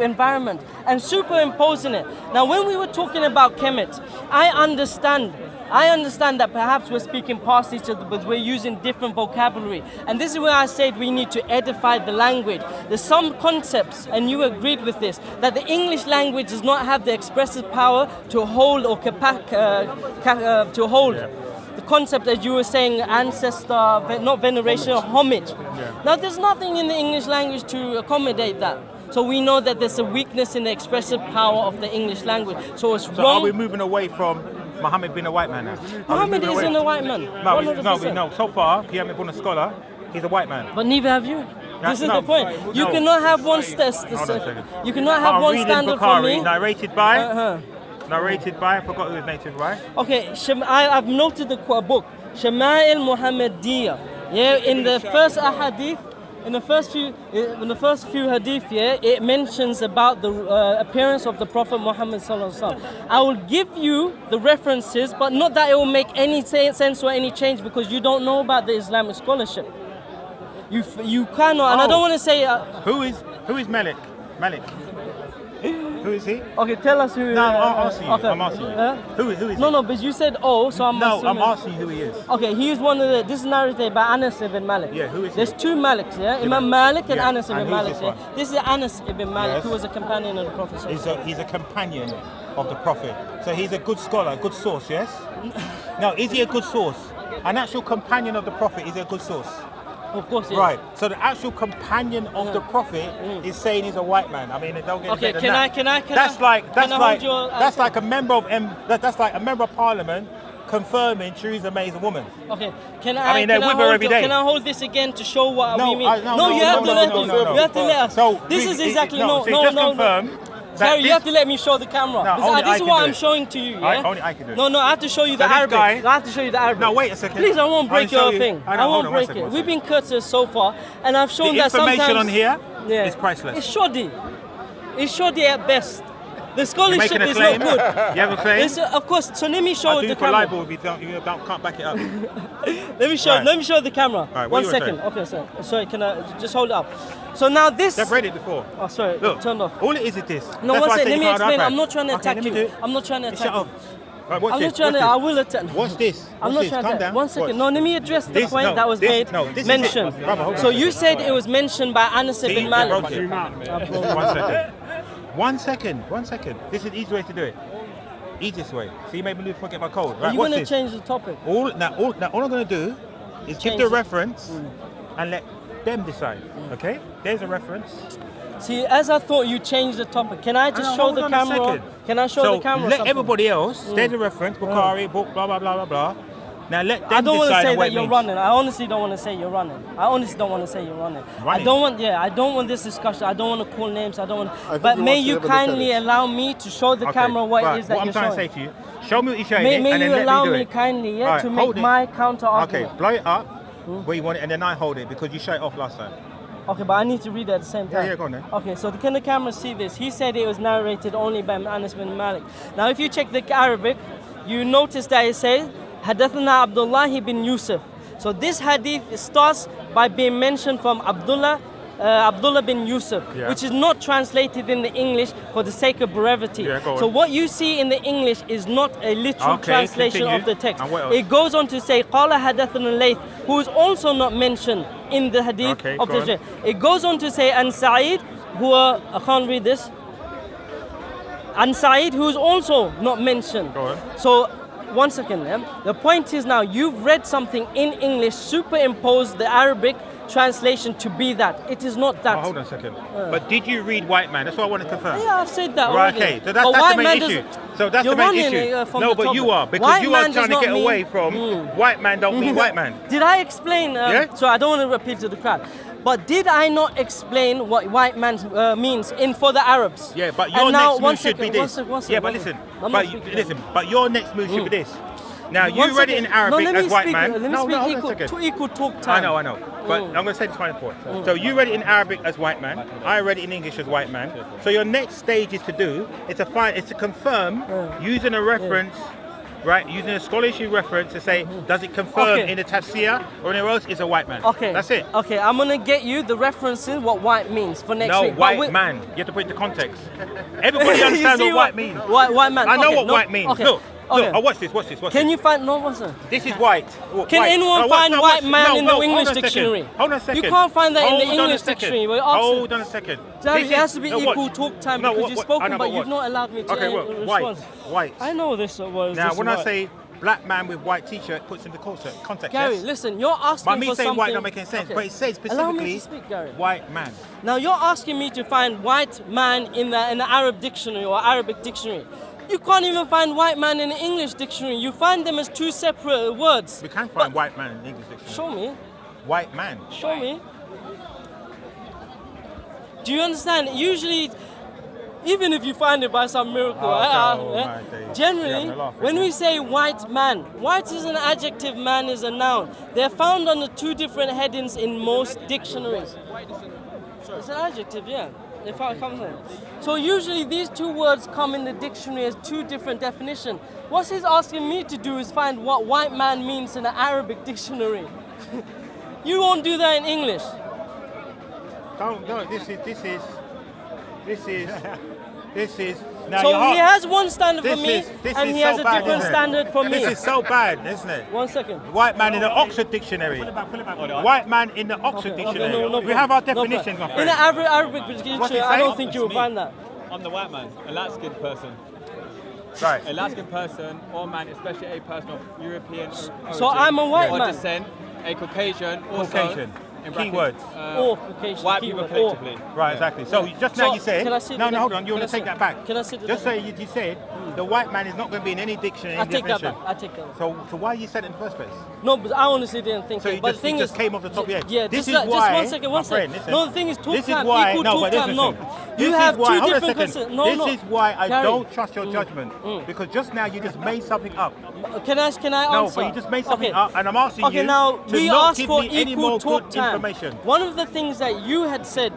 environment and superimposing it. Now when we were talking about KEMET, I understand that perhaps we're speaking past each other, but we're using different vocabulary. And this is where I said we need to edify the language. There's some concepts, and you agreed with this, that the English language does not have the expressive power to hold or to hold. The concept, as you were saying, ancestor, not veneration, homage. Now, there's nothing in the English language to accommodate that. So we know that there's a weakness in the expressive power of the English language. So it's So wrong. are we moving away from Muhammad being a white man now? Are we Muhammad moving isn't away? a white man. No, 100%. no. So far, he hasn't been a scholar. He's a white man. But neither have you. This is no, the point. You no. cannot have one Hold on a second. You cannot I'm have one reading standard for Bukhari, me. narrated by. Uh-huh. I forgot who his native, right? Okay, I've noted the book, Shama'il Muhammadiyya. Yeah, in the first ahadith, in the first few hadith, yeah, it mentions about the appearance of the Prophet Muhammad sallallahu alaihi wasallam. I will give you the references, but not that it will make any sense or any change because you don't know about the Islamic scholarship. You cannot, and I don't want to say. Who is Malik? Malik. Who is he? Okay, tell us who. No, I'm asking you. Okay. I'm asking you. Who is he? No, but you said so I'm No, assuming. I'm asking you who he is. Okay, he is one of the. This is narrated by Anas ibn Malik. Yeah, who is he? There's two Maliks, yeah? Imam Malik and Yeah, Anas ibn and who's Malik. this Yeah? one? This is Anas ibn Malik, Yes. who was a companion of the Prophet. He's a companion of the Prophet. So he's a good scholar, a good source, yes? Now, is he a good source? An actual companion of the Prophet is a good source. Of course, yes. Right. So the actual companion of the Prophet is saying he's a white man. I mean, don't get Okay, better can than I- that. can I- That's like can I hold your that's answer? like a member of that's like a member of Parliament confirming Theresa May is a woman. Okay, can I? I mean, they're can with I her hold every day. Can I hold this again to show what No, we mean? no, you have to let us. no. You have to let us. So this is exactly so just confirm. Terry, you have to let me show the camera. No, This, only this I is can what do I'm it. showing to you, yeah? Only I can do it. No, I have to show you the So this Arabic. guy- I have to show you the Arabic. No, wait a second. Please, I won't break I'll show your you. thing. I know, I hold won't on, break one it. second. We've been courteous so far, and I've shown The that sometimes... information on here yeah, is priceless. It's shoddy. It's shoddy at best. The You're scholarship making a is claim. not good. You have a claim. It's, of course, so let me show I'll do the it for camera. libel if you can't back it up. Let me show. Right. Let me show the camera. Right, what One you were second. saying? Okay, sir. Sorry, can I just hold it up? So now this. They've read it before. Oh, sorry. Look, Turned off. all it is this. No, That's one why I second. said Let you me can't explain. have I'm not trying to Okay, attack let me do you. it. I'm not trying to attack Shut you. up. Right, what's I'm this? not trying What's to. this? I will attack. What's this? I'm not trying Calm to. down. One second. What? No, let me address the This- point no, that was this- made. no, this is it. mentioned. Brother, hold on So a you second. said it was mentioned by Anas See, ibn they Malik. broke you. One second. This is the easy way to do it. Easiest way. See, you made me forget my code. Are Right, you what's going to this? change the topic? All I'm going to do is give Change the it. reference and let them decide. Okay? There's a reference. See, as I thought you changed the topic. Can I just No, show hold the on a camera? second. Can I show So the camera? let something? everybody else. There's a reference. Bukhari, book, blah blah blah blah blah. Now let them I don't want to decide say on what that it you're means. running. I honestly don't want to say you're running. I honestly don't want to say you're running. I don't want this discussion. I don't want to call names. I don't want. think But he may wants to you have a look at kindly it. allow me to show the Okay, camera what right, it is that what you're I'm trying showing. to say to you, show me what you're showing May and then you let allow me do me it. kindly, All right, to hold make it. my counter argument. Okay, blow it up where you want it, and then I hold it because you shut it off last time. Okay, but I need to read it at the same time. Yeah, go on then. Okay, so can the camera see this? He said it was narrated only by Anas bin Malik. Now, if you check the Arabic, you notice that it says, Hadathana Abdullah bin Yusuf. So this hadith starts by being mentioned from Abdullah bin Yusuf, Yeah. which is not translated in the English for the sake of brevity. Yeah, go on. So what you see in the English is not a literal Okay, translation continue. of the text. And what else? It goes on to say, Qala Hadathana Layth, who is also not mentioned in the hadith Okay, of go the on. It goes on to say, and Sa'id, I can't read this. And Sa'id, who is also not mentioned. Go on. So, one second. The point is now, you've read something in English, superimposed the Arabic translation to be that. It is not that. Oh, hold on a second. But did you read White Man? That's what I want to confirm. Yeah, I've said that Right, already. okay. So But that's white the man main issue. doesn't- So that's You're the main running, issue. from No, the but topic. you are, because White you man are does trying to not get mean- away from White Man don't mean White Man. Did I explain? Yeah? So I don't want to repeat to the crowd. But did I not explain what white man means for the Arabs? Yeah, but your And now, next one move should be second, this. one second, Yeah, but one listen. second. I'm not But speaking. listen. But your next move should be this. Now you One read it in second. Arabic no, let me as White speak, Man. Let me No, speak hold on a equal, second. to equal talk time. I know. But I'm going to say this final point. So you read it in Arabic as White Man. I read it in English as White Man. So your next stage is to confirm using a reference, right? Using a scholarship reference to say, does it confirm Okay. in the tafseer or anywhere else is a White Man? Okay. That's it. Okay, I'm gonna get you the references what white means for next No, week. But White Man. You have to put it into context. Everybody You understands see what white means. White man. I know Okay, what no, white means. Okay. Look. Okay. Oh, watch this. Can you find no? What's that? This is white. Can White. anyone No, find no, white watch- man no, in no, the English hold on a second. dictionary? Hold on a second. You can't find that in the Hold on a English second. dictionary. We're asking- Hold on a second. Jerry, This it has is- to be no, equal watch. talk time No, because you've I spoken, know, but you've watch. not allowed me to Okay, well, white. respond. White. I know this was. Now, this when was I say black man with white t-shirt puts into context, Gary, yes? listen, you're asking But me for saying something. white don't make any sense. Okay. But it says Allow me specifically to speak, Gary. white man. Now you're asking me to find white man in the Arab dictionary or Arabic dictionary. You can't even find white man in the English dictionary. You find them as two separate words. We can find white man in the English dictionary. Show me. White man. Show me. Do you understand? Usually, even if you find it by some miracle, Oh, my days. You're generally, having a laugh, when isn't we it? say white man, white is an adjective, man is a noun. They're found under two different headings in most dictionaries. It's an adjective, yeah. If it comes in. So usually these two words come in the dictionary as two different definitions. What he's asking me to do is find what white man means in the Arabic dictionary. You won't do that in English. No, this is. Now So your heart- he has one standard for this me, is and he so has a bad, different isn't it? standard for me. This is so bad, isn't it? One second. White man in the Oxford Dictionary. White man in the Oxford Dictionary. no We have our problem. definitions, my In friend. the Arabic What's dictionary, it I say? don't think you will find that. I'm the white man, a light-skinned person. Right. A light-skinned person or man, especially a person of European origin So I'm a white or man. descent, a Caucasian, also Caucasian. in brackets, Keywords. Or white people keyword, collectively. Right, exactly. So just now So, you said, can I see no, the hold on, you want to can I take see- that back. can I see the Just say you said the white man is not going to be in any dictionary. I take that definition. back. I take that back. So why you said it in the first place? No, but I honestly didn't think So it. you But just, the thing you just is, came off the top of your head. Yeah, this just, is why. just 1 second, my 1 second. friend, listen. No, the thing is, talk This is time why. equal No, talk but time. listen. No, This you is have why, two hold on a different second. concepts. No, This is why I Gary. don't trust your judgment because just now you just made something up. Can I answer? No, but you just made something up, and I'm asking Okay, you now to we not asked give for me any equal more talk good time. information. One of the things that you had said,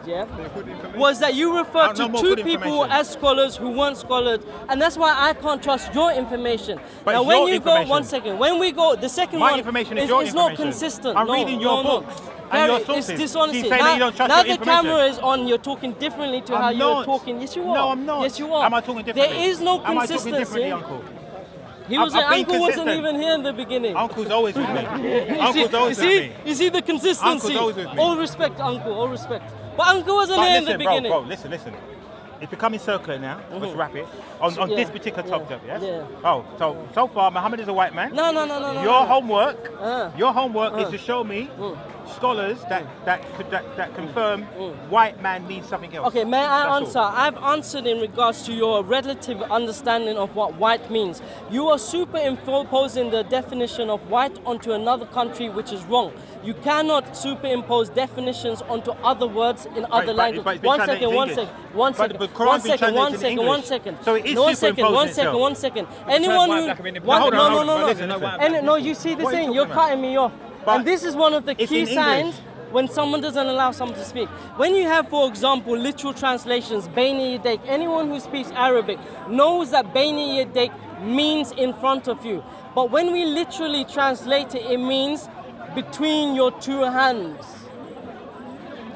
was that you referred No to more two good people information. as scholars who weren't scholars, and that's why I can't trust your information. But now, it's when your you go, information. 1 second, when we go, the second My one information is your is not information. consistent. I'm No, reading your no, books no. and your Gary, sources. it's dishonesty. Keep saying that you don't trust now your the information. camera is on, you're talking differently to how I'm you were not. talking. Yes, you are. No, I'm not. Yes, you are. Am I talking differently? There is no Am I talking consistency. differently, Uncle? He was I've been Uncle wasn't consistent. even here in the beginning. Uncle's always with me. You Uncle's see- always you with see, me. You see the consistency. Uncle's always with me. All respect, Uncle. All respect. But Uncle wasn't But here in the listen, beginning. bro, listen. It's becoming circular now. Let's wrap it on Yeah, this particular topic. Yes. yeah. Oh, so far Muhammad is a white man. No. Your homework, is Uh. to show me scholars that confirm white man means something else. Okay, may I That's answer? all. I've answered in regards to your relative understanding of what white means. You are superimposing the definition of white onto another country, which is wrong. You cannot superimpose definitions onto other words in other languages. but it's been One translated second, to one English. second, one But second, the Quran's one been second, one translated into second, one English. second. So it is No, one second, superimposing one second, itself. one second. Anyone white who, black, I mean, one, hold on, no, hold no, on, no, listen, no. listen. And no, you see the What are you thing. You're talking about? cutting me off. But And this is one of the it's key in English. signs when someone doesn't allow someone to speak. When you have, for example, literal translations, Bayni Yadayk, anyone who speaks Arabic knows that Bayni Yadayk means in front of you. But when we literally translate it, it means between your two hands.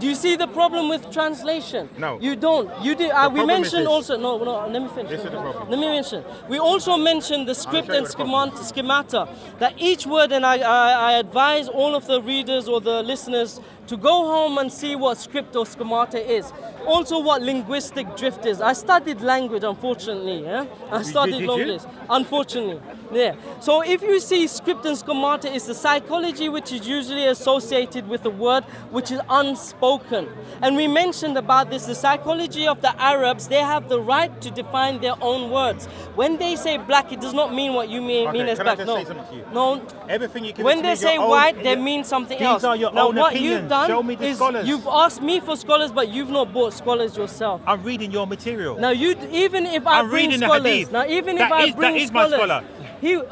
Do you see the problem with translation? No. You don't. You do. We problem is mentioned this. also. No. Let me finish. This is the problem. Let me mention. We also mentioned the script show you and what the problem schemata. That each word, and I advise all of the readers or the listeners to go home and see what script or schemata is. Also, what linguistic drift is. I studied language, unfortunately. Yeah, I studied did you? language. Unfortunately, yeah. So if you see script and schemata, is the psychology which is usually associated with a word which is unspoken. And we mentioned about this, the psychology of the Arabs, they have the right to define their own words. When they say black, it does not mean what you mean as can I black. just No, say something to you? no. Everything you give When to they me, say your own- white, they mean something These else. are your now, own what opinions. you've done Show me the is scholars. you've asked me for scholars, but you've not bought scholars yourself. I'm reading your material. Now, even if I I'm bring reading the scholars, Hadith. now even That if I is- bring that is my scholars, scholar.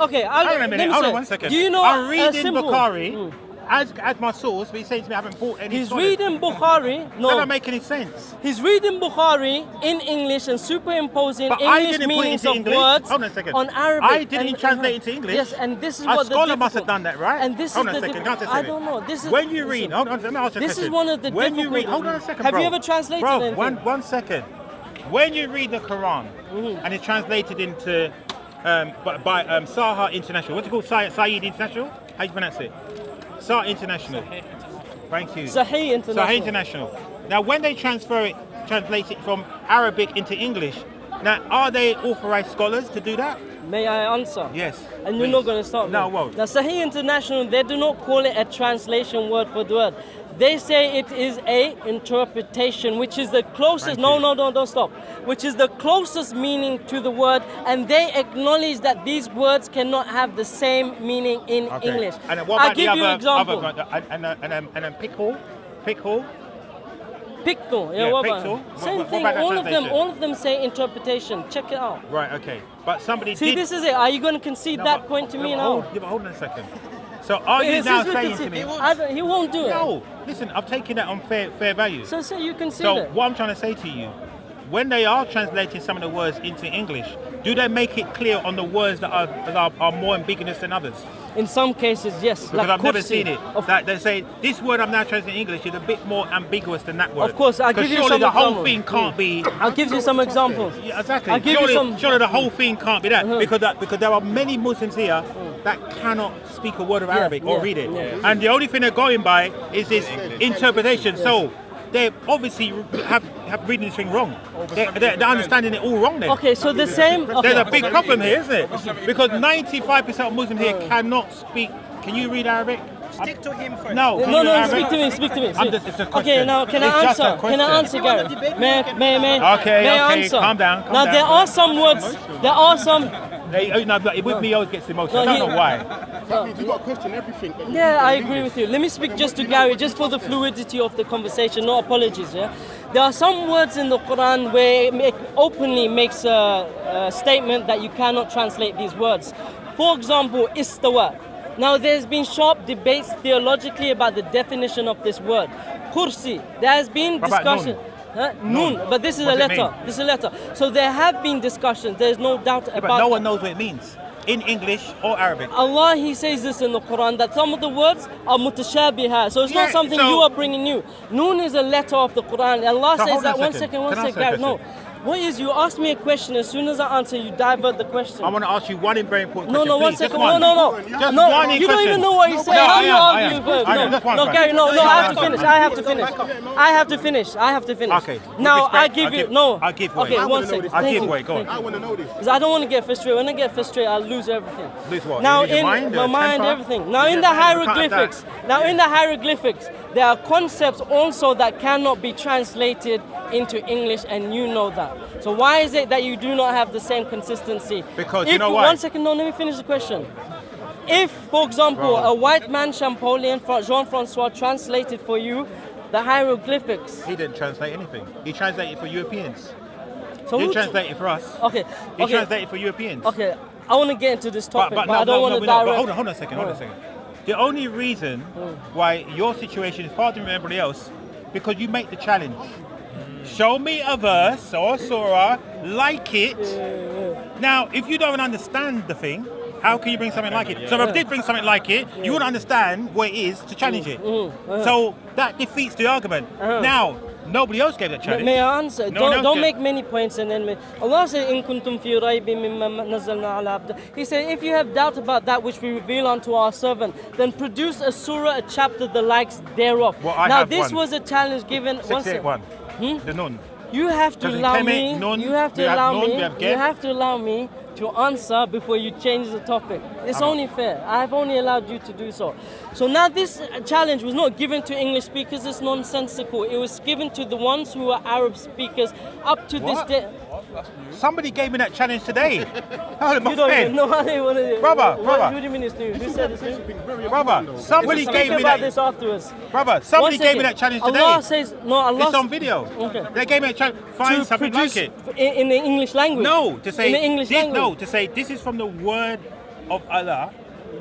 Okay, Hold on a let minute. me Hold say, on 1 second. Do you know I'm a reading symbol? Bukhari as my source, but he's saying to me I haven't bought any He's scholars. reading Bukhari. That No, doesn't make any sense. he's reading Bukhari in English and superimposing But I English didn't put it meanings into of English. words Hold on a second. on Arabic. I didn't translate it to English. Yes, and this is A what the scholar must have difficult- done that, right? And this Hold is on a the second. diffi- Can't I don't know. This is when you listen. read. Hold on. Let me ask you a This question. is one of the when you read. difficult- Hold on a second, Have bro. you ever translated bro, anything? one second. When you read the Quran and it's translated into by Saha International. What's it called? Saeed International? How do you pronounce it? Saha International. Thank you. Sahih International. Sahih International. Now, when they translate it from Arabic into English, now are they authorized scholars to do that? May I answer? Yes. And you're please. not going to stop me. No, I won't. Now, Sahih International, they do not call it a translation word for word. They say it is a interpretation, which is the closest. No, don't stop. Which is the closest meaning to the word, and they acknowledge that these words cannot have the same meaning in Okay. English. And what I about give the you other, example. and Pickle? Pickle? Picto, Yeah, what picture. about? Same What thing. about that All translation? of them say interpretation. Check it out. Right, okay. But somebody See, did... this is it. Are you going to concede No, that but- point to no, me but now? hold on a second. So are you Yes, now yes, saying yes, to me... he won't do it. No, listen, I'm taking that on fair value. So you concede So it. what I'm trying to say to you, when they are translating some of the words into English, do they make it clear on the words that are more ambiguous than others? In some cases, yes. Because I've never kursi. seen it. That they say this word I'm now translating in English is a bit more ambiguous than that word. Of course, I'll give you some surely the whole examples. thing can't be. I'll give you some examples. Yeah, exactly. I'll give you some. Surely the whole thing can't be that because there are many Muslims here that cannot speak a word of Arabic or read it, and the only thing they're going by is this interpretation. So they obviously have reading this thing wrong. They're understanding it all wrong. Then Okay, so the same. Okay. there's a big problem here, isn't it? Because 95% of Muslims here cannot speak. Can you read Arabic? Stick to him first. No, No, speak to me. It's a question. Okay, now can I It's just a answer? Can I answer, Gary? May Okay, I answer? calm down. Now there are some words. There are some. No, but with me, he always gets emotional. No, I don't know why. That means you got to question everything. Yeah, I agree with you. Let me speak just to Gary, just for the fluidity of the conversation. No apologies. Yeah, there are some words in the Quran where it openly makes a statement that you cannot translate these words. For example, istawa. Now, there's been sharp debates theologically about the definition of this word. Kursi. There has been discussion. Nun, but this is a letter. This is a letter. So there have been discussions. There's no doubt about. But no one knows what it means in English or Arabic. Allah, He says this in the Quran that some of the words are mutashabiha. So it's not something you are bringing new. Nun is a letter of the Quran. Allah So says hold that. on a One second. second. Can I ask a Gary, no. question? What is, you ask me a question, as soon as I answer, you divert the question. I want to ask you one very important No, question. no, one please. Just second. one. No. Just No, one you don't question. even know what he's saying. No, How I you am. argue first? I am. Just one No, question. Gary, no, No, I have to no, finish. no. I have to finish. I have to finish. Okay. Now, With I respect, give I'll you, give- no. I'll give way. Okay, I one second. I'll Thank give you. way. Go on. I want to know this. Because I don't want to get frustrated. When I get frustrated, I'll lose everything. Lose what? Now, You lose your in mind, my mind, temper? everything. Now, You in get the mad, you can't have hieroglyphics. Now, in the hieroglyphics, there are concepts also that cannot be translated into English, and you know that. So why is it that you do not have the same consistency? Because if, you know why? One second, no, let me finish the question. If, for example, a white man, Champollion, Jean-Francois, translated for you the hieroglyphics. He didn't translate anything. He translated for Europeans. So He who didn't translate it for us. Okay. He translated for Europeans. Okay, I want to get into this topic, but, no, I don't want to but direct. hold on a second. The only reason why your situation is far different from everybody else, because you make the challenge. Show me a verse or a surah like it. Now, if you don't understand the thing, how can you bring something like it? So if I did bring something like it, you wouldn't understand what it is to challenge it. So that defeats the argument. Now, nobody else gave that challenge. May I answer? No one else Don't did. make many points and then Allah said, "In kuntum fi raybin mimma nazzalna ala abd." He said, if you have doubt about that which we reveal unto our servant, then produce a surah, a chapter, the likes thereof. Well, I now have this one. was a challenge given. 681. The nun. You have to Because in allow KEMET, me. nun, You have to we have allow nun, me. we have You get. have to allow me to answer before you change the topic. It's only fair. I've only allowed you to do so. So now this challenge was not given to English speakers. It's nonsensical. It was given to the ones who are Arab speakers up to this What? day. Somebody gave me that challenge today. Oh, my You don't friend. even know how they want to do it. Brother. What do you mean it's new? Who said it's new? Brother, somebody Speak gave me about that. this afterwards. Brother, somebody One gave me second. that challenge today. Allah says, no, Allah It's on video. Okay. They gave me a challenge. Find to something like produce it. in the English language. No, to say in the English this, language. no, to say this is from the word of Allah,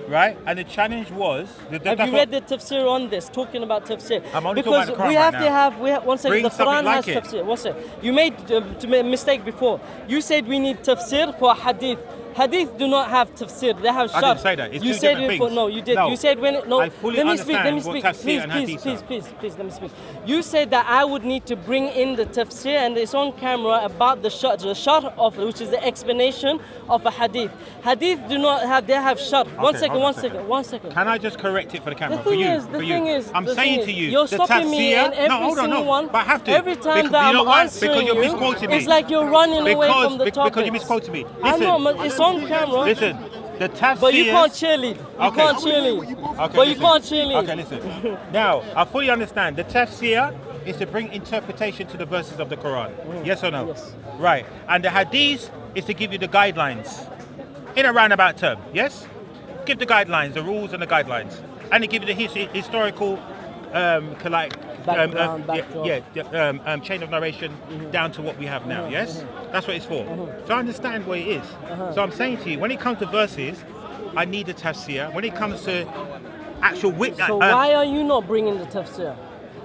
right? And the challenge was. Have you read the tafsir on this? Talking about tafsir. I'm only because talking about the Quran we have right to now. have. One second. Bring The something Quran like has it. tafsir. One second. You made a mistake before. You said we need tafsir for hadith. Hadith do not have tafsir. They have shart. I didn't say that. It's you two said different it for, things. no, you did. No. You said when it, no. I fully let me speak. Let me understand speak. what tafsir Please, and please, hadith please, are. please. Let me speak. You said that I would need to bring in the tafsir, and it's on camera about the shart of which is the explanation of a hadith. Hadith do not have. They have shart. One Okay, hold on One second. Can I just correct it for the camera? The for thing you, is, for you. I'm the saying thing to is, you, you're the stopping me tafsir. in every No, hold on, single no. one. But I have to. Every time because, that you know I'm why? answering Because you're you, misquoting me. it's like you're running away from the topic. Because you're misquoting me. I Listen, know, but it's on camera. Listen, the tafsir. But you can't cheerlead. You Okay. can't cheerlead. Okay, But you listen. can't cheerlead. Okay, listen. Now, I fully understand. The tafsir is to bring interpretation to the verses of the Quran. Yes or no? Yes. Right. And the hadith is to give you the guidelines in a roundabout term. Yes? Give the guidelines, the rules and the guidelines. And to give you the historical Background, backdrop. chain of narration down to what we have now. Yes? That's what it's for. So I understand what it is. So I'm saying to you, when it comes to verses, I need a tafsir. When it comes to actual witness. So why are you not bringing the tafsir?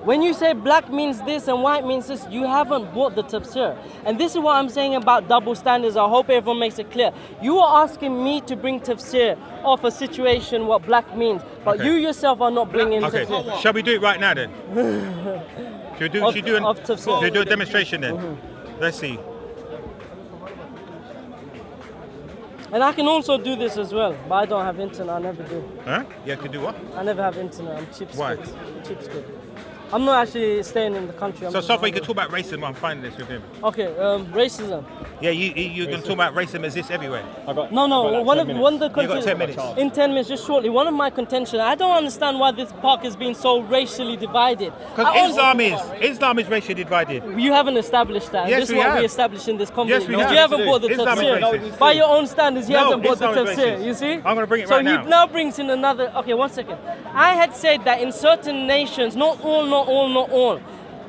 When you say black means this and white means this, you haven't brought the tafsir. And this is what I'm saying about double standards. I hope everyone makes it clear. You are asking me to bring tafsir of a situation, what black means, but Okay. you yourself are not bringing tafsir. Shall we do it right now then? Should we do a demonstration then? Let's see. And I can also do this as well, but I don't have internet. I never do. Huh? You have to do what? I never have internet. I'm cheapskate. Why? Cheapskate. I'm not actually staying in the country. So far you can talk about racism. I'm finding this with him. Okay, racism. Yeah, you can talk about racism exists everywhere. One of the You got 10 minutes. In 10 minutes, just shortly. One of my contention. I don't understand why this park has been so racially divided. Because Islam is racially divided. You haven't established that. Yes, This is we what have. we established in this conversation. Yes, we have. You haven't brought the Islam is tafseer. racist. By your own standards, you haven't brought the Islam is tafseer. racist. You see? I'm going to bring it so right now. he now brings in another. Okay, 1 second. I had said that in certain nations, not all.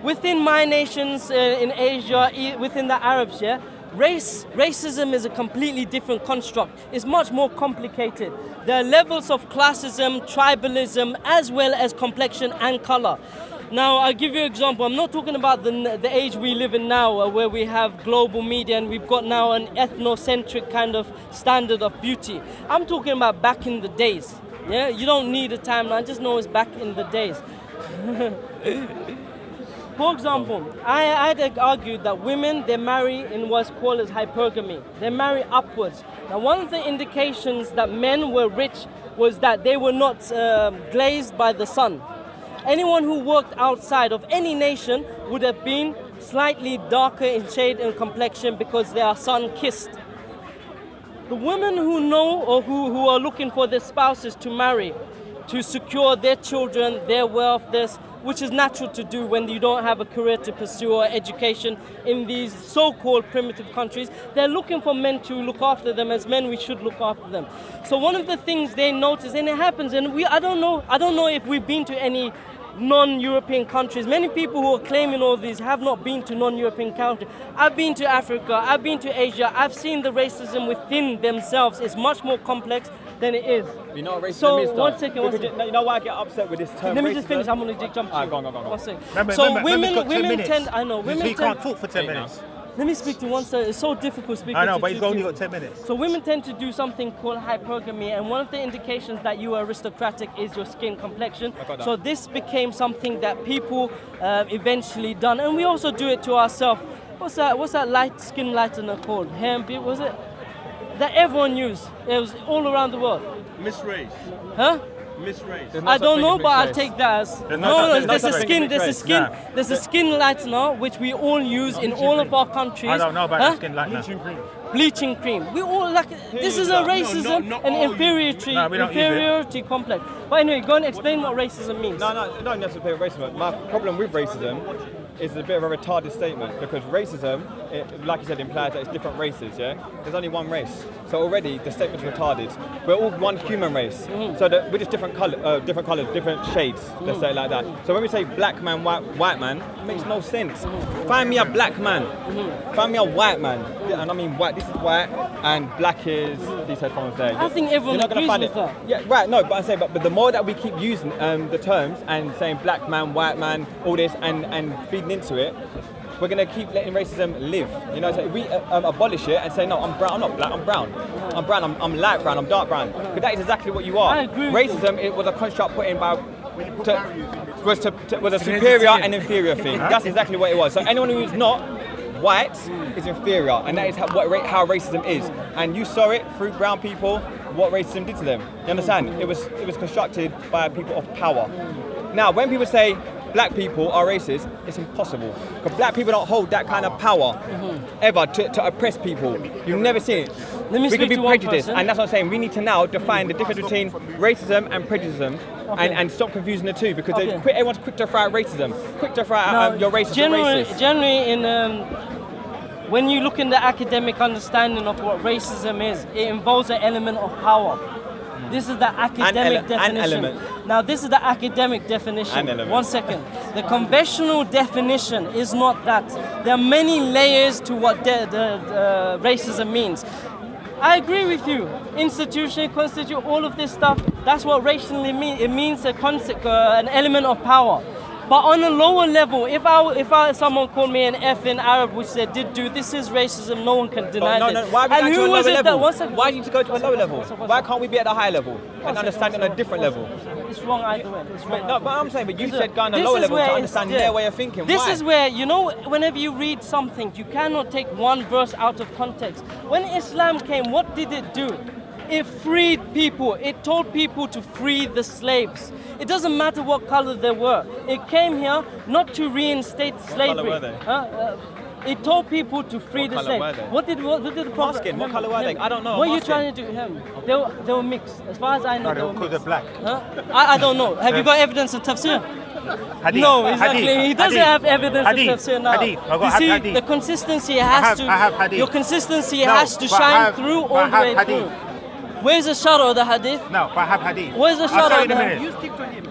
Within my nations in Asia, within the Arabs, yeah, racism is a completely different construct. It's much more complicated. There are levels of classism, tribalism, as well as complexion and color. Now, I'll give you an example. I'm not talking about the age we live in now, where we have global media and we've got now an ethnocentric kind of standard of beauty. I'm talking about back in the days. Yeah, you don't need a timeline. Just know it's back in the days. For example, I'd argued that women, they marry in what's called as hypergamy. They marry upwards. Now, one of the indications that men were rich was that they were not glazed by the sun. Anyone who worked outside of any nation would have been slightly darker in shade and complexion because they are sun-kissed. The women who know or who are looking for their spouses to marry, to secure their children, their wealth, which is natural to do when you don't have a career to pursue or education in these so-called primitive countries. They're looking for men to look after them. As men, we should look after them. So one of the things they notice, and it happens, and I don't know if we've been to any non-European countries. Many people who are claiming all these have not been to non-European countries. I've been to Africa, I've been to Asia, I've seen the racism within themselves. It's much more complex than it is. You know what racism So, is, though? one second. You know why I get upset with this term? Let me just racism? finish. I'm going to jump to you. Go on. One second. Remember, women minutes. tend. I know. Women So you tend. can't talk for 10 minutes. Let me speak to one side. It's so difficult speaking I know, to but two you've only people. got 10 minutes. So women tend to do something called hypergamy, and one of the indications that you are aristocratic is your skin complexion. So this became something that people eventually done, and we also do it to ourselves. What's that light skin lightener called? What was it? That everyone used. It was all around the world. Miss Race. Huh? Miss Race. I don't know, but I'll take that as there's a skin lightener which we all use in all of our countries. I don't know about skin lightener. Bleaching cream. We all like this is a racism and inferiority complex. But anyway, go and explain what racism means. No, not necessarily racism. My problem with racism is a bit of a retarded statement because racism, like you said, implies that it's different races, yeah? There's only one race. So already the statement's retarded. We're all one human race. So that we're just different colours, different shades, let's say it like that. So when we say black man, white man, it makes no sense. Find me a black man. Find me a white man. Yeah, and I mean white, this is white, and black is these headphones there. I think everyone agrees with that. Yeah, right, no, but I say, but the more that we keep using the terms and saying black man, white man, all this, and feeding into it, we're going to keep letting racism live. You know, so if we abolish it and say, no, I'm brown, I'm not black, I'm brown. I'm brown, I'm light brown, I'm dark brown. Because that is exactly what you are. I agree. Racism, it was a construct put in by was a superior and inferior thing. That's exactly what it was. So anyone who is not white is inferior, and that is how racism is. And you saw it through brown people, what racism did to them. You understand? It was constructed by people of power. Now, when people say black people are racist, it's impossible. Because black people don't hold that kind of power ever to oppress people. You've never seen it. We can be prejudiced, and that's what I'm saying. We need to now define the difference between racism and prejudice, and stop confusing the two, because everyone's quick to throw out racism, quick to throw out you're racist, racist. Generally, when you look in the academic understanding of what racism is, it involves an element of power. This is the academic definition. Now, this is the academic definition. 1 second. The conventional definition is not that. There are many layers to what the racism means. I agree with you. Institution, constitute, all of this stuff, that's what racially means. It means an element of power. But on a lower level, if someone called me an F in Arab, which they did do, this is racism. No one can deny this. No. Why are we going to a lower level? Why do you need to go to a lower level? Why can't we be at a higher level and understand it on a different level? It's wrong either way. It's wrong. No, but I'm saying, but you said go on a lower level to understand their way of thinking. This is where, whenever you read something, you cannot take one verse out of context. When Islam came, what did it do? It freed people. It told people to free the slaves. It doesn't matter what color they were. It came here not to reinstate slavery. What color were they? It told people to free the What slaves. colour were they? What did the prophet? asking, what colour were they? I don't know, What I'm are you asking. trying to do? They were mixed. As far as I know, they were Because mixed. they're black. Huh? I don't know. Have you got evidence of tafsir? Hadith. No, exactly. Hadith. He doesn't Hadith. have evidence Hadith. of tafsir now. Hadith. I've got You see, hadith. the consistency has I have hadith. Your consistency No, has to but I shine have- through but all I the have way hadith. through. Where's the shadow of the hadith? No, but I have hadith. Where's the I'll shadow show you of in a the minute. hadith?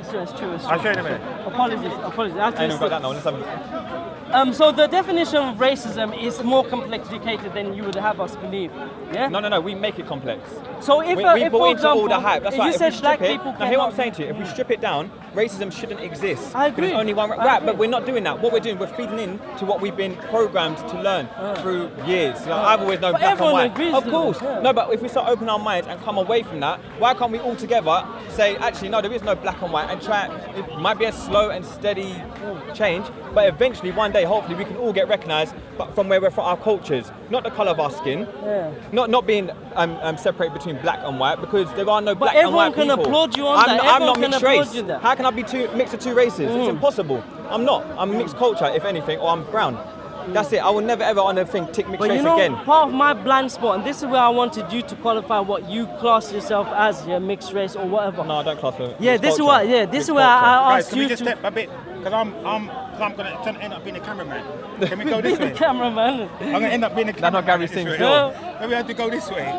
It's true, it's true. I'll show you in a minute. Apologies. I ain't even got that now. Let's have So the definition of racism is more complicated than you would have us believe. Yeah? No, we make it complex. So if, We if bought for into all example, the hype. That's you why if said we black strip people it, now hear what I'm cannot- saying to you. If we strip it down, racism shouldn't exist. I 'Cause there's agree. only one I right, agree. but we're not doing that. What we're doing, we're feeding in to what we've been programmed to learn through years. Like, I've always known But black and everyone white. agrees Of with course. that, yeah. No, but if we start opening our minds and come away from that, why can't we all together say, actually, no, there is no black and white, and try? It might be a slow and steady change, but eventually, one day, hopefully, we can all get recognised, but from where we're from, our cultures, not the colour of our skin, Yeah. not being separated between black and white, because there are no But black and everyone white can people. applaud you on I'm, that. I'm Everyone not can mixed applaud race. you that. How can I be mixed of two races? It's impossible. I'm not. I'm mixed culture, if anything, or I'm brown. That's it. I will never ever on a thing tick mixed But race you know, again. part of my blind spot, and this is where I wanted you to qualify what you class yourself as, yeah, mixed race or whatever. No, I don't class it. Yeah, Mixed this is culture. what. Yeah, this Mixed is where culture. I Guys, asked can we you just to. step a bit? Because I'm going to end up being a cameraman. Can we go Be this the way? cameraman. I'm going to end up being a That's not cameraman. Gary this Sims, way. no. Maybe I have to go this way.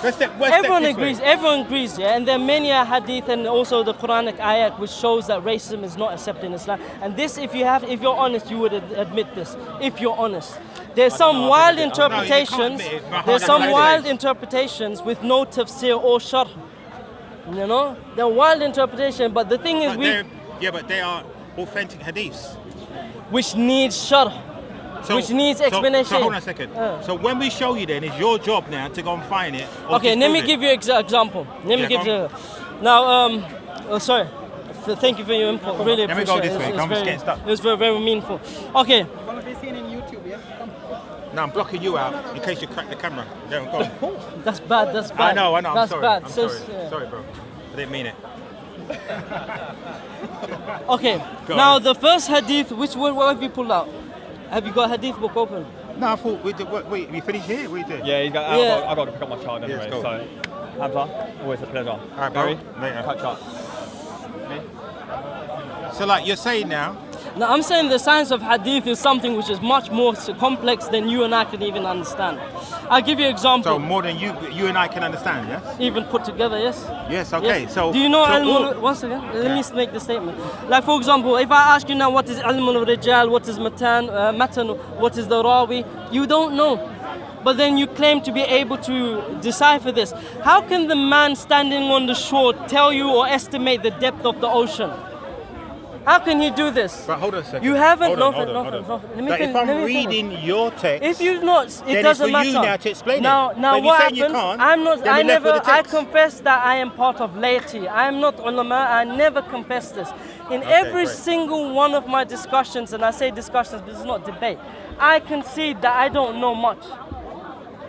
Let's step Everyone this agrees. way. Everyone agrees, yeah. And there are many hadith and also the Quranic ayat which shows that racism is not accepted in Islam. And this, if you're honest, you would admit this. If you're honest, there's some wild interpretations. admit it, but There's how some do I wild say it? interpretations with no tafsir or sharh. You know, they're wild interpretation. But the thing is, But they are authentic hadiths. which needs sharh. Which needs explanation. So hold on a second. So when we show you then, it's your job now to go and find it. or Okay, let me disprove it. give you an example. Let me Yeah, give go you. Now, sorry. Thank you for your input. Really Let me appreciate go this it. way, It's I'm just getting stuck. It was very, very meaningful. Okay. No, I'm blocking you out in case you crack the camera. Go on, go on. That's bad. That's I bad. know. I'm That's sorry. bad. I'm So, sorry. yeah. Sorry, bro. I didn't mean it. Okay. Go Now on. the first hadith. What have you pulled out? Have you got hadith book open? No, I thought we finished here. We did. Yeah, Yeah. I've got to pick up my child Yes, anyway. go. So, Hamza, always a pleasure. right, bro. Gary, Later. catch up. So like you're saying now, Now I'm saying the science of hadith is something which is much more complex than you and I can even understand. I'll give you an example. so more than you and I can understand, yes? Even put together, yes. Yes. Okay. Yes. So do you know so ilm once again? Let me make the statement. Like for example, if I ask you now what is ilm al-rijal, what is matan, what is the rawi, you don't know. But then you claim to be able to decipher this. How can the man standing on the shore tell you or estimate the depth of the ocean? How can he do this? But hold on a second. You haven't. Hold on, nothing, hold on, nothing, hold on. nothing. Let me But finish, if I'm let me finish. reading your text, If you not, it then doesn't it's for matter. you now to explain now, it. Now, But if what you're saying you happens? can't, I'm not. then I we're left with never. the I text. confess that I am part of laity. I am not ulama. I never confess this. In every great. single one of my discussions, and I say discussions, but it's not debate. I concede that I don't know much.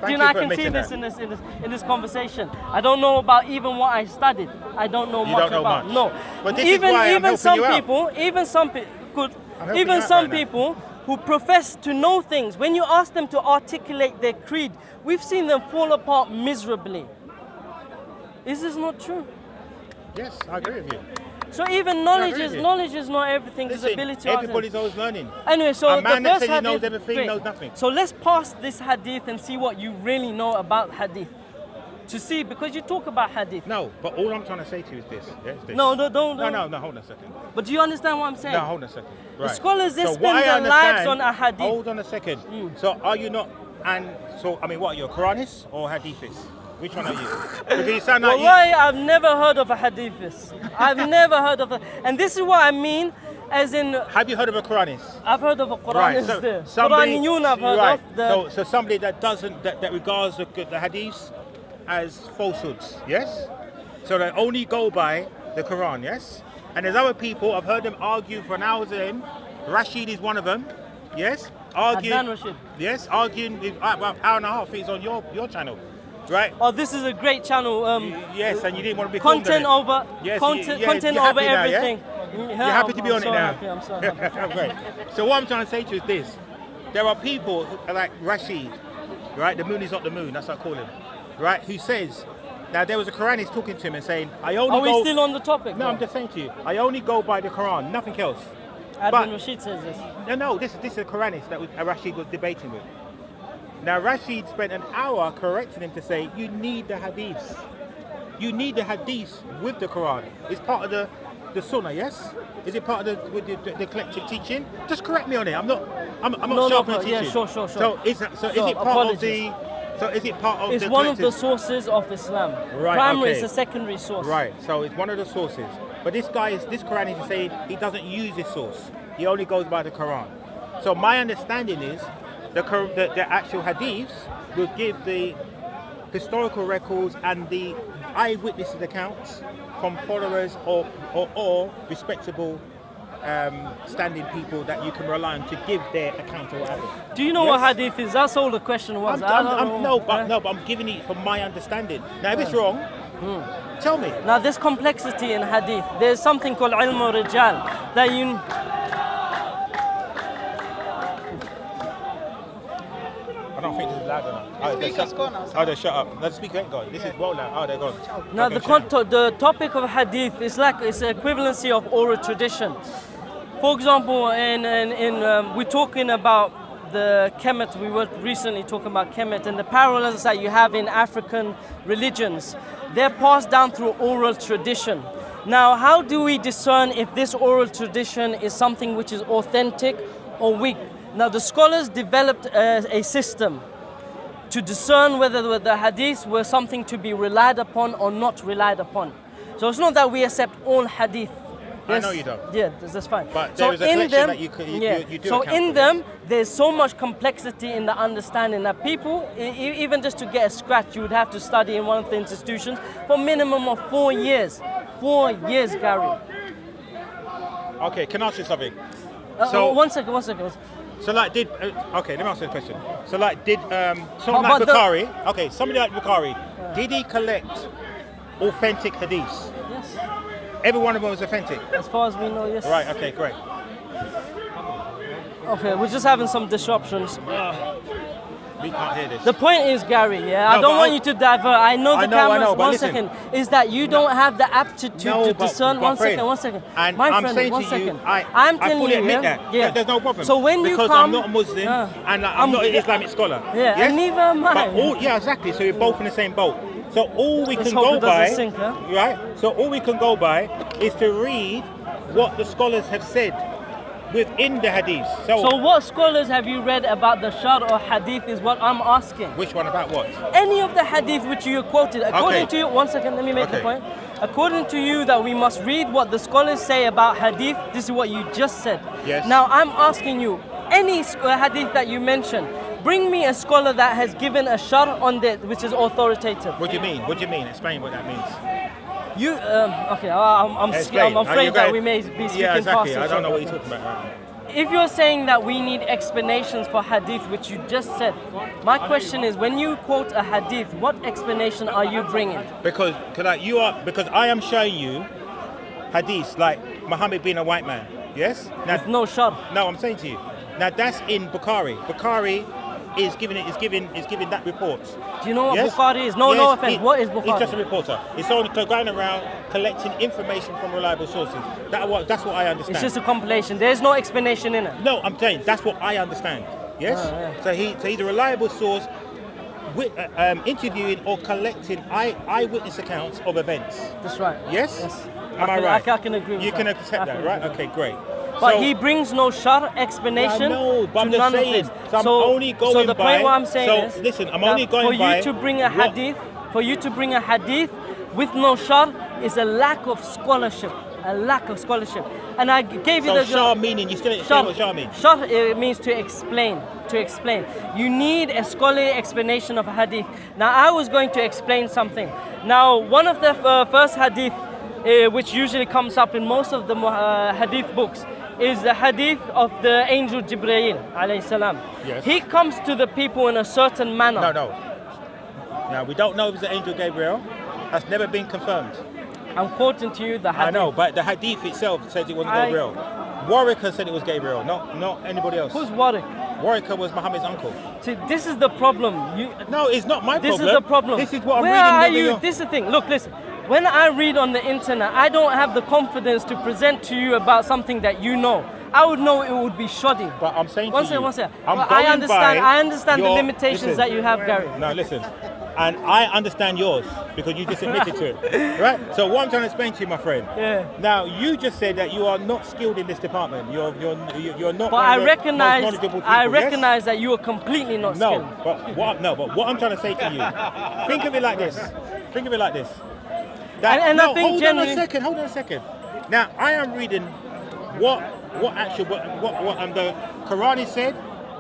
Thank You know, I for can see admitting this that. in this conversation. I don't know about even what I studied. I don't know You much don't know about. much. No. But this is why I'm helping some you out. people, even some people could, I'm helping even you out some right now. people who profess to know things. When you ask them to articulate their creed, we've seen them fall apart miserably. Is this not true? Yes, I agree with you. So even I agree with you. knowledge is not everything. It's Listen, ability to everybody's always learning. Anyway, so A man the that first says he knows hadith, everything great. knows nothing. So let's pass this hadith and see what you really know about hadith. To see, because you talk about hadith. No, but all I'm trying to say to you is this. Yeah, it's this. No, don't. No, hold on a second. But do you understand what I'm saying? No, hold on a second. Right. scholars, they So spend what I their lives understand- on a hadith. Hold on a second. So are you not, what, you're a Quranist or Hadithist? Which one are you? Because you sound like Wallahi, I've never heard of a hadithist. I've never heard of a, and this is what I mean, as in, have you heard of a Quranist? I've heard of a Right, Quranist. so somebody, Quraniyun I've heard right. of. So somebody that doesn't, that regards the Hadiths as falsehoods, yes? So they only go by the Quran, yes? And there's other people, I've heard them argue for an hour then. Rashid is one of them, yes? Adnan Rashid. Yes, arguing about an hour and a half. It's on your channel. right? Oh, this is a great channel. Yes, and you didn't want to be filmed Content on it. over, Yes, content you're over happy now, yeah? everything. You're happy to be on it now. I'm so happy. Great. So what I'm trying to say to you is this. There are people like Rashid, right? The moon is not the moon, that's what I call him. Right? Who says, now there was a Quranist talking to him and saying, I only Are we still on the topic? No, I'm just saying to you, I only go by the Quran, nothing else. Admin Rashid says this. No, this is a Quranist that Rashid was debating with. Now Rashid spent an hour correcting him to say, you need the hadiths. You need the hadiths with the Quran. It's part of the sunnah, yes? Is it part of the collective teaching? Just correct me on it. I'm not sharp on teaching. Yeah, sure. So is it part of the? So is it part of it's the? It's one of the sources of Islam. Right. Primary Okay. is a secondary source. Right. So it's one of the sources. But this Quran is saying he doesn't use this source. He only goes by the Quran. So my understanding is the actual hadiths will give the historical records and the eyewitnesses accounts from followers or respectable standing people that you can rely on to give their account or whatever. Do you know what hadith is? That's all the question was. But I'm giving it from my understanding. Now if it's wrong, tell me. Now there's complexity in hadith. There's something called ilm rijal that you. I don't think this is loud enough. Oh, they shut up. No, the speaker ain't gone. This is well loud. Oh, they're gone. Now Okay, the topic of hadith is like it's an equivalency of oral tradition. For example, we're talking about the KEMET. We were recently talking about KEMET and the parallels that you have in African religions. They're passed down through oral tradition. Now, how do we discern if this oral tradition is something which is authentic or weak? Now, the scholars developed a system to discern whether the hadiths were something to be relied upon or not relied upon. So it's not that we accept all hadith. I know you don't. Yeah, that's fine. But there is a collection that you do So account in for, them, there's so much complexity in the understanding that people, even just to get a scratch, you would have to study in one of the institutions for a minimum of 4 years. 4 years, Gary. Okay, can I ask you something? One second. So like okay, let me ask you a question. So like somebody like Bukhari, okay, somebody like Bukhari, did he collect authentic hadiths? Yes. Every one of them was authentic? As far as we know, yes. Right, okay, great. Okay, we're just having some disruptions. We can't hear this. The point is, Gary, I don't want you to divert. I know the cameras. One second. Is that you don't have the aptitude to discern. One second. And my I'm friend, saying one to second. you, I'm telling fully you, admit that. Yeah. There's no problem. So when you because come, I'm not a Muslim and I'm not an Islamic scholar. Yeah, and neither am I. But exactly. So we're both in the same boat. So all we can go by, right? So all we can go by is to read what the scholars have said within the hadith. So what scholars have you read about the shar or hadith is what I'm asking. Which one about what? Any of the hadith which you quoted. According to you, one second, let me make the point. According to you that we must read what the scholars say about hadith, this is what you just said. Yes. Now I'm asking you, any hadith that you mentioned, bring me a scholar that has given a shar on that which is authoritative. What do you mean? What do you mean? Explain what that means. You okay? I'm afraid that we may be speaking past each other. I don't know what you're talking about right now. If you're saying that we need explanations for hadith, which you just said, my question is, when you quote a hadith, what explanation are you bringing? Because I am showing you hadiths like Muhammad being a white man. Yes. Now, with no shar. No, I'm saying to you. Now that's in Bukhari. Bukhari is giving that report. Do you know what Bukhari is? No offense. What is Bukhari? He's just a reporter. It's only going around collecting information from reliable sources. That's what I understand. It's just a compilation. There's no explanation in it. No, I'm saying that's what I understand. Yes. So he's a reliable source, interviewing or collecting eyewitness accounts of events. That's right. Yes. Am I right? I can agree with that. You can accept that, right? Okay, great. But he brings no shar explanation. No, but I'm to just none saying. of this. So I'm only going by. So the point what I'm saying is, listen, I'm only going by. For you to bring a hadith with no shar is a lack of scholarship. And I gave you the shar meaning, you still explain what shar means? Shar means to explain. You need a scholarly explanation of a hadith. Now I was going to explain something. Now one of the first hadith which usually comes up in most of the hadith books is the hadith of the angel Jibreel alayhi salam. Yes. He comes to the people in a certain manner. No. Now, we don't know if it's the angel Gabriel. That's never been confirmed. I'm quoting to you the hadith. I know, but the hadith itself says it wasn't Gabriel. Warwicker said it was Gabriel, not anybody else. Who's Warwick? Warwicker was Muhammad's uncle. See, this is the problem. No, it's not my problem. This is the problem. This is what Where I'm reading. are you? This is the thing. Look, listen. When I read on the internet, I don't have the confidence to present to you about something that you know. I would know it would be shoddy. But I'm saying one to you, one second. I'm Well, going I understand the by limitations listen, that you have, Gary. No, listen. And I understand yours because you just admitted to it, right? So what I'm trying to explain to you, my friend. Yeah. Now you just said that you are not skilled in this department. You're not. But I recognize yes? that you are completely not No, skilled. but what I'm trying to say to you, think of it like this. Think of it like this. And I think hold generally. on a second. Now I am reading what the Quran is said.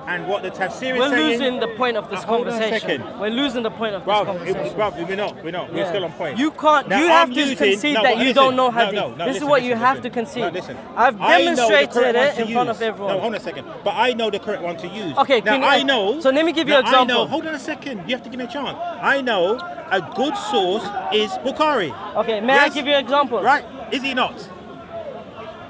And what the tafseer is We're saying. losing the point of this conversation. We're losing the point of this conversation. We're not. We're still on point. You can't. Now, you have to concede that you don't know hadith. No, this is what you have to concede. No, listen. I've demonstrated it in front of everyone. No, hold on a second. But I know the correct one to use. Okay. Now I know. So let me give you an example. Hold on a second. You have to give me a chance. I know a good source is Bukhari. Okay. May I give you an example? Right? Is he not?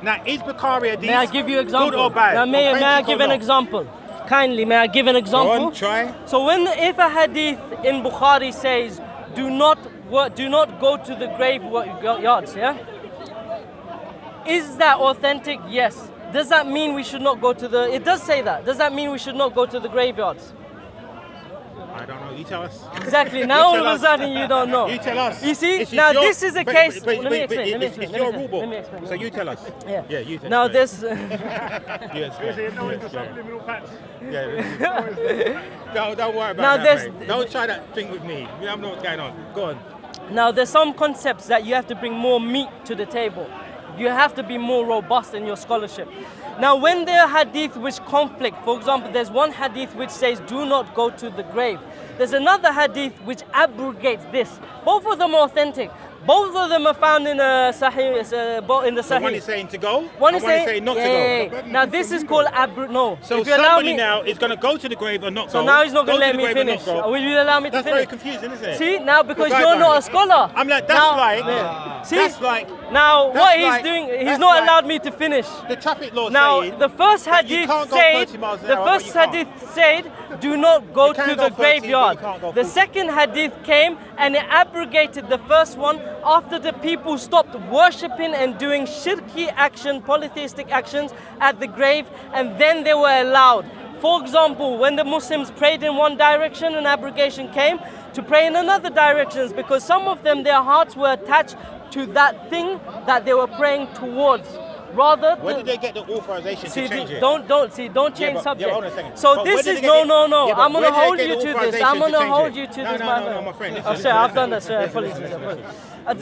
Now is Bukhari a May I give you an example? Good or bad? Now may I give an example? Kindly, may I give an example? Go on, try. So if a hadith in Bukhari says, do not go to the graveyards, yeah? Is that authentic? Yes. Does that mean we should not go to the, it does say that. Does that mean we should not go to the graveyards? I don't know. You tell us. Exactly. Now all of a sudden you don't know. You tell us. You see? Now this is a case. Let me explain. It's your rule book. So you tell us. Yeah. Yeah. You tell. Now this. Don't worry about now that. Mate. Don't try that thing with me. I don't know what's going on. Go on. Now there's some concepts that you have to bring more meat to the table. You have to be more robust in your scholarship. Now when there are hadith which conflict, for example, there's one hadith which says do not go to the grave. There's another hadith which abrogates this. Both of them are authentic. Both of them are found in the Sahih. So one is saying to go, one is saying not to go. Now this is called no. So somebody now is going to go to the grave or not go. So now he's not going to let me finish. Will you allow me to finish? That's very confusing, isn't it? See, now because you're not a scholar. I'm like, that's like. Now what he's doing, he's not allowed me to finish. The traffic law now saying the first hadith said, do not go to the graveyard. The second hadith came and it abrogated the first one after the people stopped worshipping and doing shirki action, polytheistic actions at the grave, and then they were allowed. For example, when the Muslims prayed in one direction, an abrogation came to pray in another direction because some of them, their hearts were attached to that thing that they were praying towards. Rather, where did they get the authorization to change it? Don't change subject. Hold on a second. So this is no. I'm gonna hold you to this. I'm gonna hold you to this. No, my friend. Oh, sir, I've done that, sir. Apologies.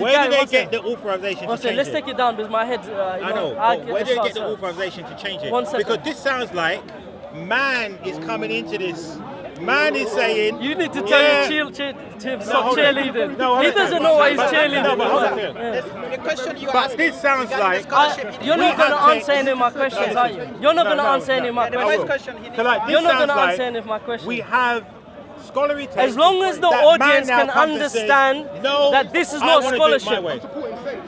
Where did they get the authorization to change it? Let's take it down because my head. I know. Where did they get the authorization to change it? Because this sounds like man is coming into this. Man is saying you need to tell your to stop cheerleading. No, he doesn't know why he's cheerleading. No, but hold on. The question you asked. But this sounds like you're not going to answer any of my questions, are you? You're not going to answer any of my questions. You're not going to answer any of my questions. We have scholarly text. As long as the audience can understand that this is not scholarship.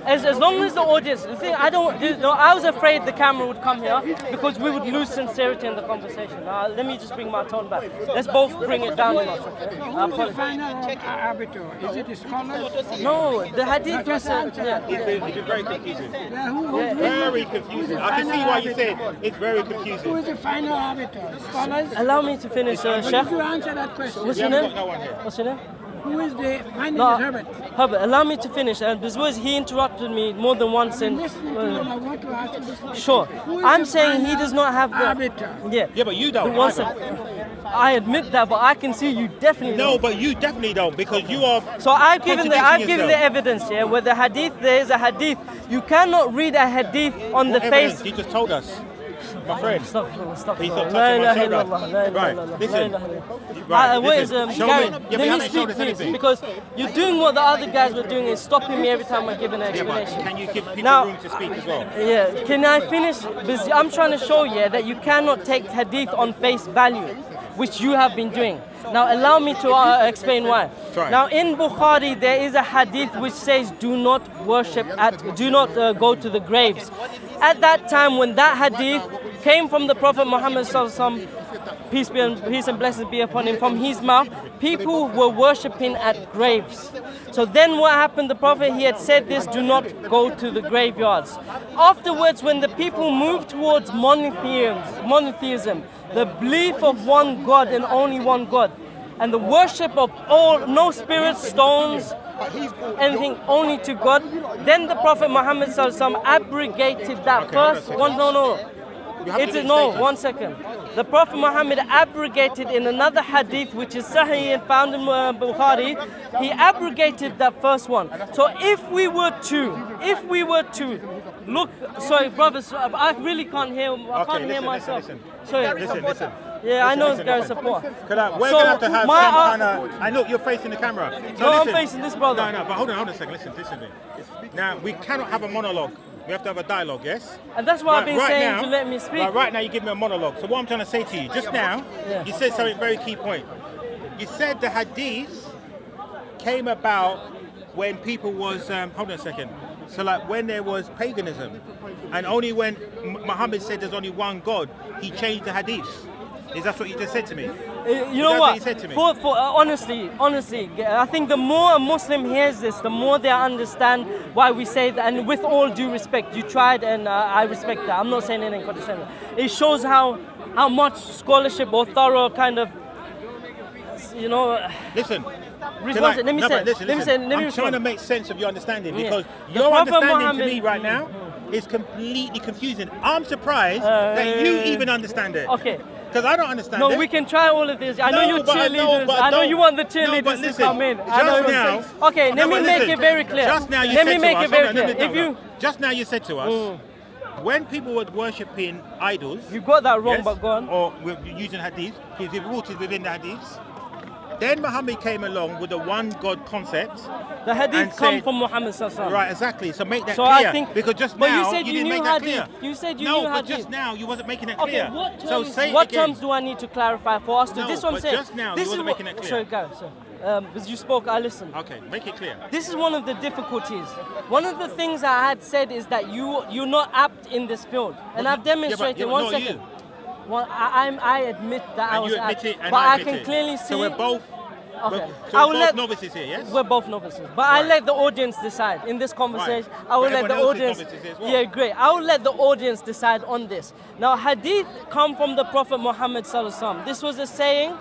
As long as the audience, the thing I was afraid the camera would come here because we would lose sincerity in the conversation. Let me just bring my tone back. Let's both bring it down a notch. Who's the final arbiter? Is it the scholar? No, the hadith person. It's very confusing. Very confusing. I can see why you said it's very confusing. Who is the final arbiter? Scholars? Allow me to finish, Sheikh. Could you answer that question? What's your name? What's your name? Who is the? My name is Herbert. Herbert, allow me to finish. He interrupted me more than once. I'm listening to him. I want to ask you this question. Sure. I'm saying he does not have the arbiter. Yeah, but you don't. I admit that, but I can see you definitely don't. No, but you definitely don't because you are. So I've given the evidence here. Where the hadith, there is a hadith. You cannot read a hadith on the face. He just told us. My friend. Stop. He's not touching my shoulder. Right, listen. Gary, let me speak, please, because you're doing what the other guys were doing is stopping me every time I give an explanation. Can you give people room to speak as well? Yeah, can I finish? Because I'm trying to show you that you cannot take hadith on face value. which you have been doing. Now allow me to explain why. Sorry. Now in Bukhari there is a hadith which says do not go to the graves. At that time when that hadith came from the Prophet Muhammad sallallahu alaihi wasallam, peace and blessings be upon him, from his mouth, people were worshipping at graves. So then what happened? The Prophet, he had said this, do not go to the graveyards. Afterwards, when the people moved towards monotheism, the belief of one God and only one God, and the worship of no spirits, stones, anything, only to God, then the Prophet Muhammad sallallahu alaihi wasallam abrogated that first one. One second. The Prophet Muhammad abrogated in another hadith which is Sahih and found in Bukhari, he abrogated that first one. So if we were to look, sorry brothers, I really can't hear, I can't hear myself. Sorry. Listen. Yeah, I know it's very support. We're going to have to have some kind of... I know you're facing the camera. So no, listen. I'm facing this brother. No, but hold on a second. Listen to me. Now, we cannot have a monologue. We have to have a dialogue, yes? And that's why I've been saying now, to let me speak. Right now, you give me a monologue. So what I'm trying to say to you, just now, you said something very key point. You said the hadith came about when people was... hold on a second. So like when there was paganism, and only when Muhammad said there's only one God, he changed the hadith. Is that what you just said to me? You know what? You said to me? Honestly, I think the more a Muslim hears this, the more they understand why we say that. And with all due respect, you tried, and I respect that. I'm not saying anything condescending. It shows how much scholarship or thorough kind of, Listen. Let me I'm trying to make sense of your understanding because your understanding to me right now is completely confusing. I'm surprised that you even understand it. Okay. Because I don't understand it. No, we can try all of this. I know you're cheerleaders. I know you want the cheerleaders to come in. Okay, let me make it very clear. Just now you let said me make to it very clear. Just now you said to us, when people were worshipping idols... You got that wrong, but go on. Or using hadith, because the rooted within the hadiths. Then Muhammad came along with the one God concept. The hadith come from Muhammad sallallahu alaihi wasallam. Right, exactly. So make that so clear. I think, because just but now you said you didn't knew make that hadith. clear. You said you knew hadith. No, but just now you wasn't making it clear. Okay, what terms do I need to clarify for us to? This one saying. Just now you wasn't making it clear. Sorry, go. Because you spoke, I listened. Okay, make it clear. This is one of the difficulties. One of the things I had said is that you're not apt in this field, and I've demonstrated. One second. Well, I admit that I was apt, but I can clearly see. So we're both. Okay. So we're both novices here, yes? We're both novices. But I let the audience decide in this conversation. Right. I will let the audience... Well. Yeah, great. I will let the audience decide on this. Now, hadith come from the Prophet Muhammad sallallahu alaihi wasallam. This was a saying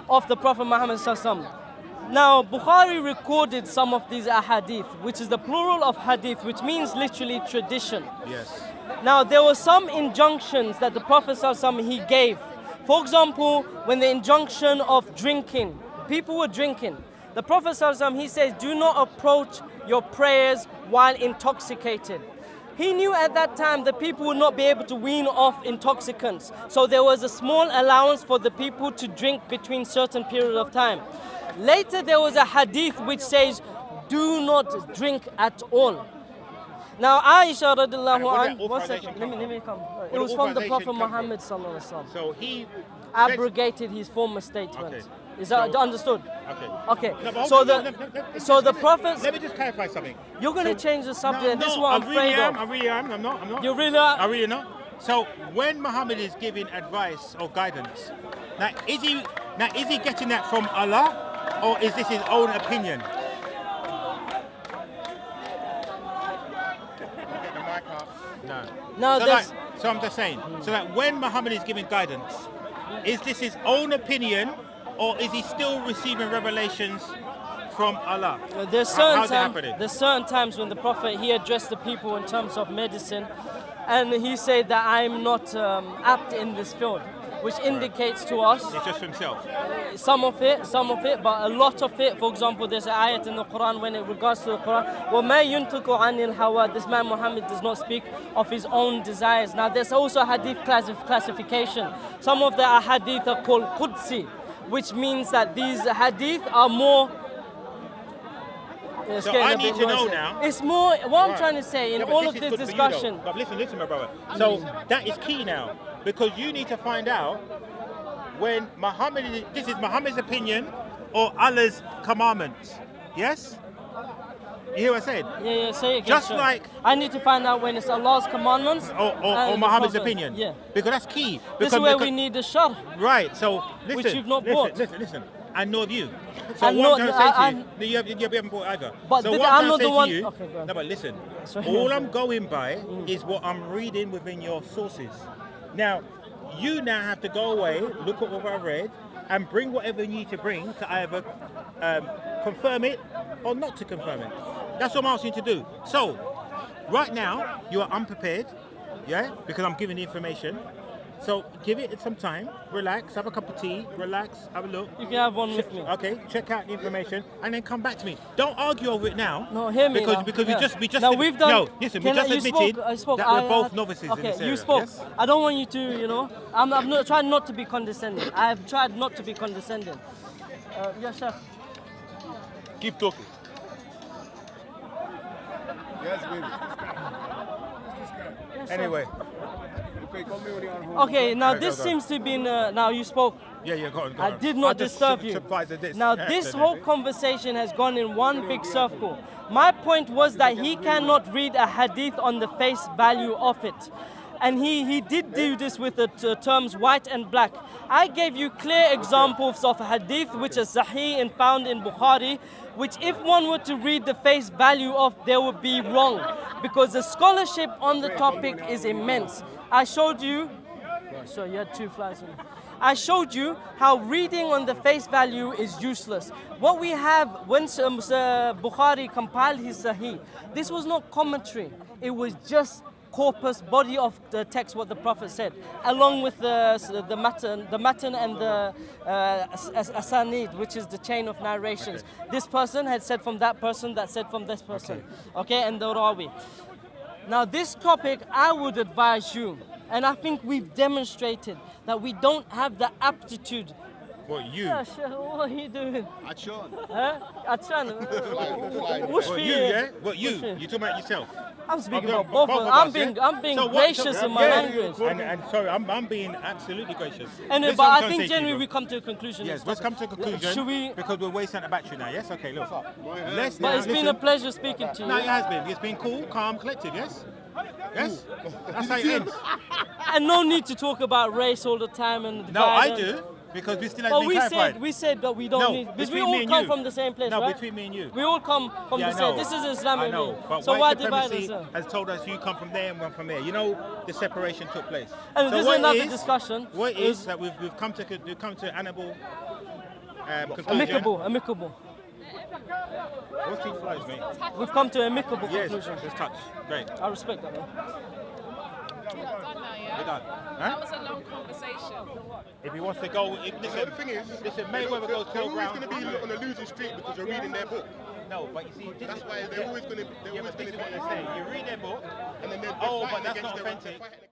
of the Prophet Muhammad sallallahu alaihi wasallam. Now, Bukhari recorded some of these ahadith, which is the plural of hadith, which means literally tradition. Yes. Now, there were some injunctions that the Prophet sallallahu alaihi wasallam he gave. For example, when the injunction of drinking, people were drinking. The Prophet ﷺ, he says, do not approach your prayers while intoxicated. He knew at that time that people would not be able to wean off intoxicants. So there was a small allowance for the people to drink between certain period of time. Later there was a hadith which says, do not drink at all. Now Aisha radiallahu anha, one second, let me come. It was from the Prophet Muhammad sallallahu alaihi wasallam. So he abrogated his former statement. Okay. Is that understood? Okay. Okay. No, so the prophets. Let me just clarify something. You're going to change the subject, and this is what I'm afraid of. I really am. I'm not. You really are? I really not. So when Muhammad is giving advice or guidance, now is he getting that from Allah, or is this his own opinion? No. So I'm just saying. So that when Muhammad is giving guidance, is this his own opinion, or is he still receiving revelations from Allah? There's certain times when the Prophet he addressed the people in terms of medicine, and he said that I'm not apt in this field, which indicates to us it's just for himself. Some of it, but a lot of it. For example, there's an ayat in the Quran when it regards to the Quran. وَمَا يُنْتُقُ عَنِ الْهَوَى. This man Muhammad does not speak of his own desires. Now there's also hadith classification. Some of the hadith are called Qudsi, which means that these hadith are more... So I need to know now. It's more, what I'm trying to say in all of this discussion... But listen my brother. So that is key now. Because you need to find out when Muhammad, this is Muhammad's opinion or Allah's commandments. Yes? You hear what I said? Yeah, say it again. Just sir. like- I need to find out when it's Allah's commandments Or and the Muhammad's Prophet. opinion. Yeah. Because that's key. This is where we need the shar. Right, so listen. Which you've not bought. Listen. I know of you. So And what no, I'm trying to say I- to you, you haven't bought either. But so this- what I'm I'm not the trying one- to say to you, Okay, go on. no, but listen, Sorry. all I'm going by is what I'm reading within your sources. Now, you now have to go away, look at what I've read, and bring whatever you need to bring to either confirm it or not to confirm it. That's what I'm asking you to do. So, right now, you are unprepared, yeah, because I'm giving the information. So, give it some time, relax, have a cup of tea, relax, have a look. You can have one with me. Okay, check out the information and then come back to me. Don't argue over it now. No, hear me because now. because Yeah. we just Now we've done. no. Listen, we Can I- just you admitted spoke, I spoke. that we're both novices in Okay, this area. you spoke. Yes? I don't want you to. I'm not trying not to be condescending. I have tried not to be condescending. Yes, sir. Keep talking. Yes, baby. Yes, sir. Anyway, Okay, now Go, this go. seems to be. Now you spoke. yeah, go on. I did not just disturb you. surprised at this. Now this whole conversation has gone in one big circle. My point was that he cannot read a hadith on the face value of it. And he did do this with the terms white and black. I gave you clear examples of hadith which are sahih and found in Bukhari, which if one were to read the face value of, they would be wrong. Because the scholarship on the topic is immense. I showed you, so you had 2 flies on. I showed you how reading on the face value is useless. What we have when Bukhari compiled his Sahih, this was not commentary. It was just corpus, body of the text, what the Prophet said, along with the matan and the asanid, which is the chain of narrations. Okay. This person had said from that person, that said from this person. Okay, and the rawi. Now this topic, I would advise you, and I think we've demonstrated that we don't have the aptitude. What, you? Yeah, sure. What are you doing? Achan. Huh? Achan. What, you, yeah? What, you? You talking about yourself? I'm speaking Okay, about both of them. I'm being So what- gracious so- in my yeah, language. And sorry, I'm being absolutely gracious. And Listen but what I'm I trying think to say to you, generally bro. we come to a conclusion. Yes, let's come to a conclusion. Should we? Because we're wasting the battery now. Yes. Okay. Look. Let's But now it's been listen. a pleasure speaking to you. No, it has been. It's been cool, calm, collected. Yes. Yes. That's how it ends. And no need to talk about race all the time and No, I divide and- do because we still But haven't been clarified. we said that we don't No, need because we between me all and come you. from the same place, No, right? between me and you. We all come from Yeah, the I same. know. This is Islamic. I know, but So why white divide supremacy us? has told us you come from there and one from here. You know, the separation took place. And So this is what another is- discussion. What is that we've come to amicable conclusion. Amicable. What's these flies, mate? We've come to amicable Yes, conclusion. just touch. Great. I respect that, man. We're not done now, yeah? We're done. That Huh? was a long conversation. If he wants to go, The thing is, listen, Mayweather goes they're 12 always rounds. going to be on a losing streak because you're reading their book. No, but you see, That's why they're always going to. yeah, but this is what they say. You read their book, And then they're oh, fighting but that's against not their- authentic. they're fighting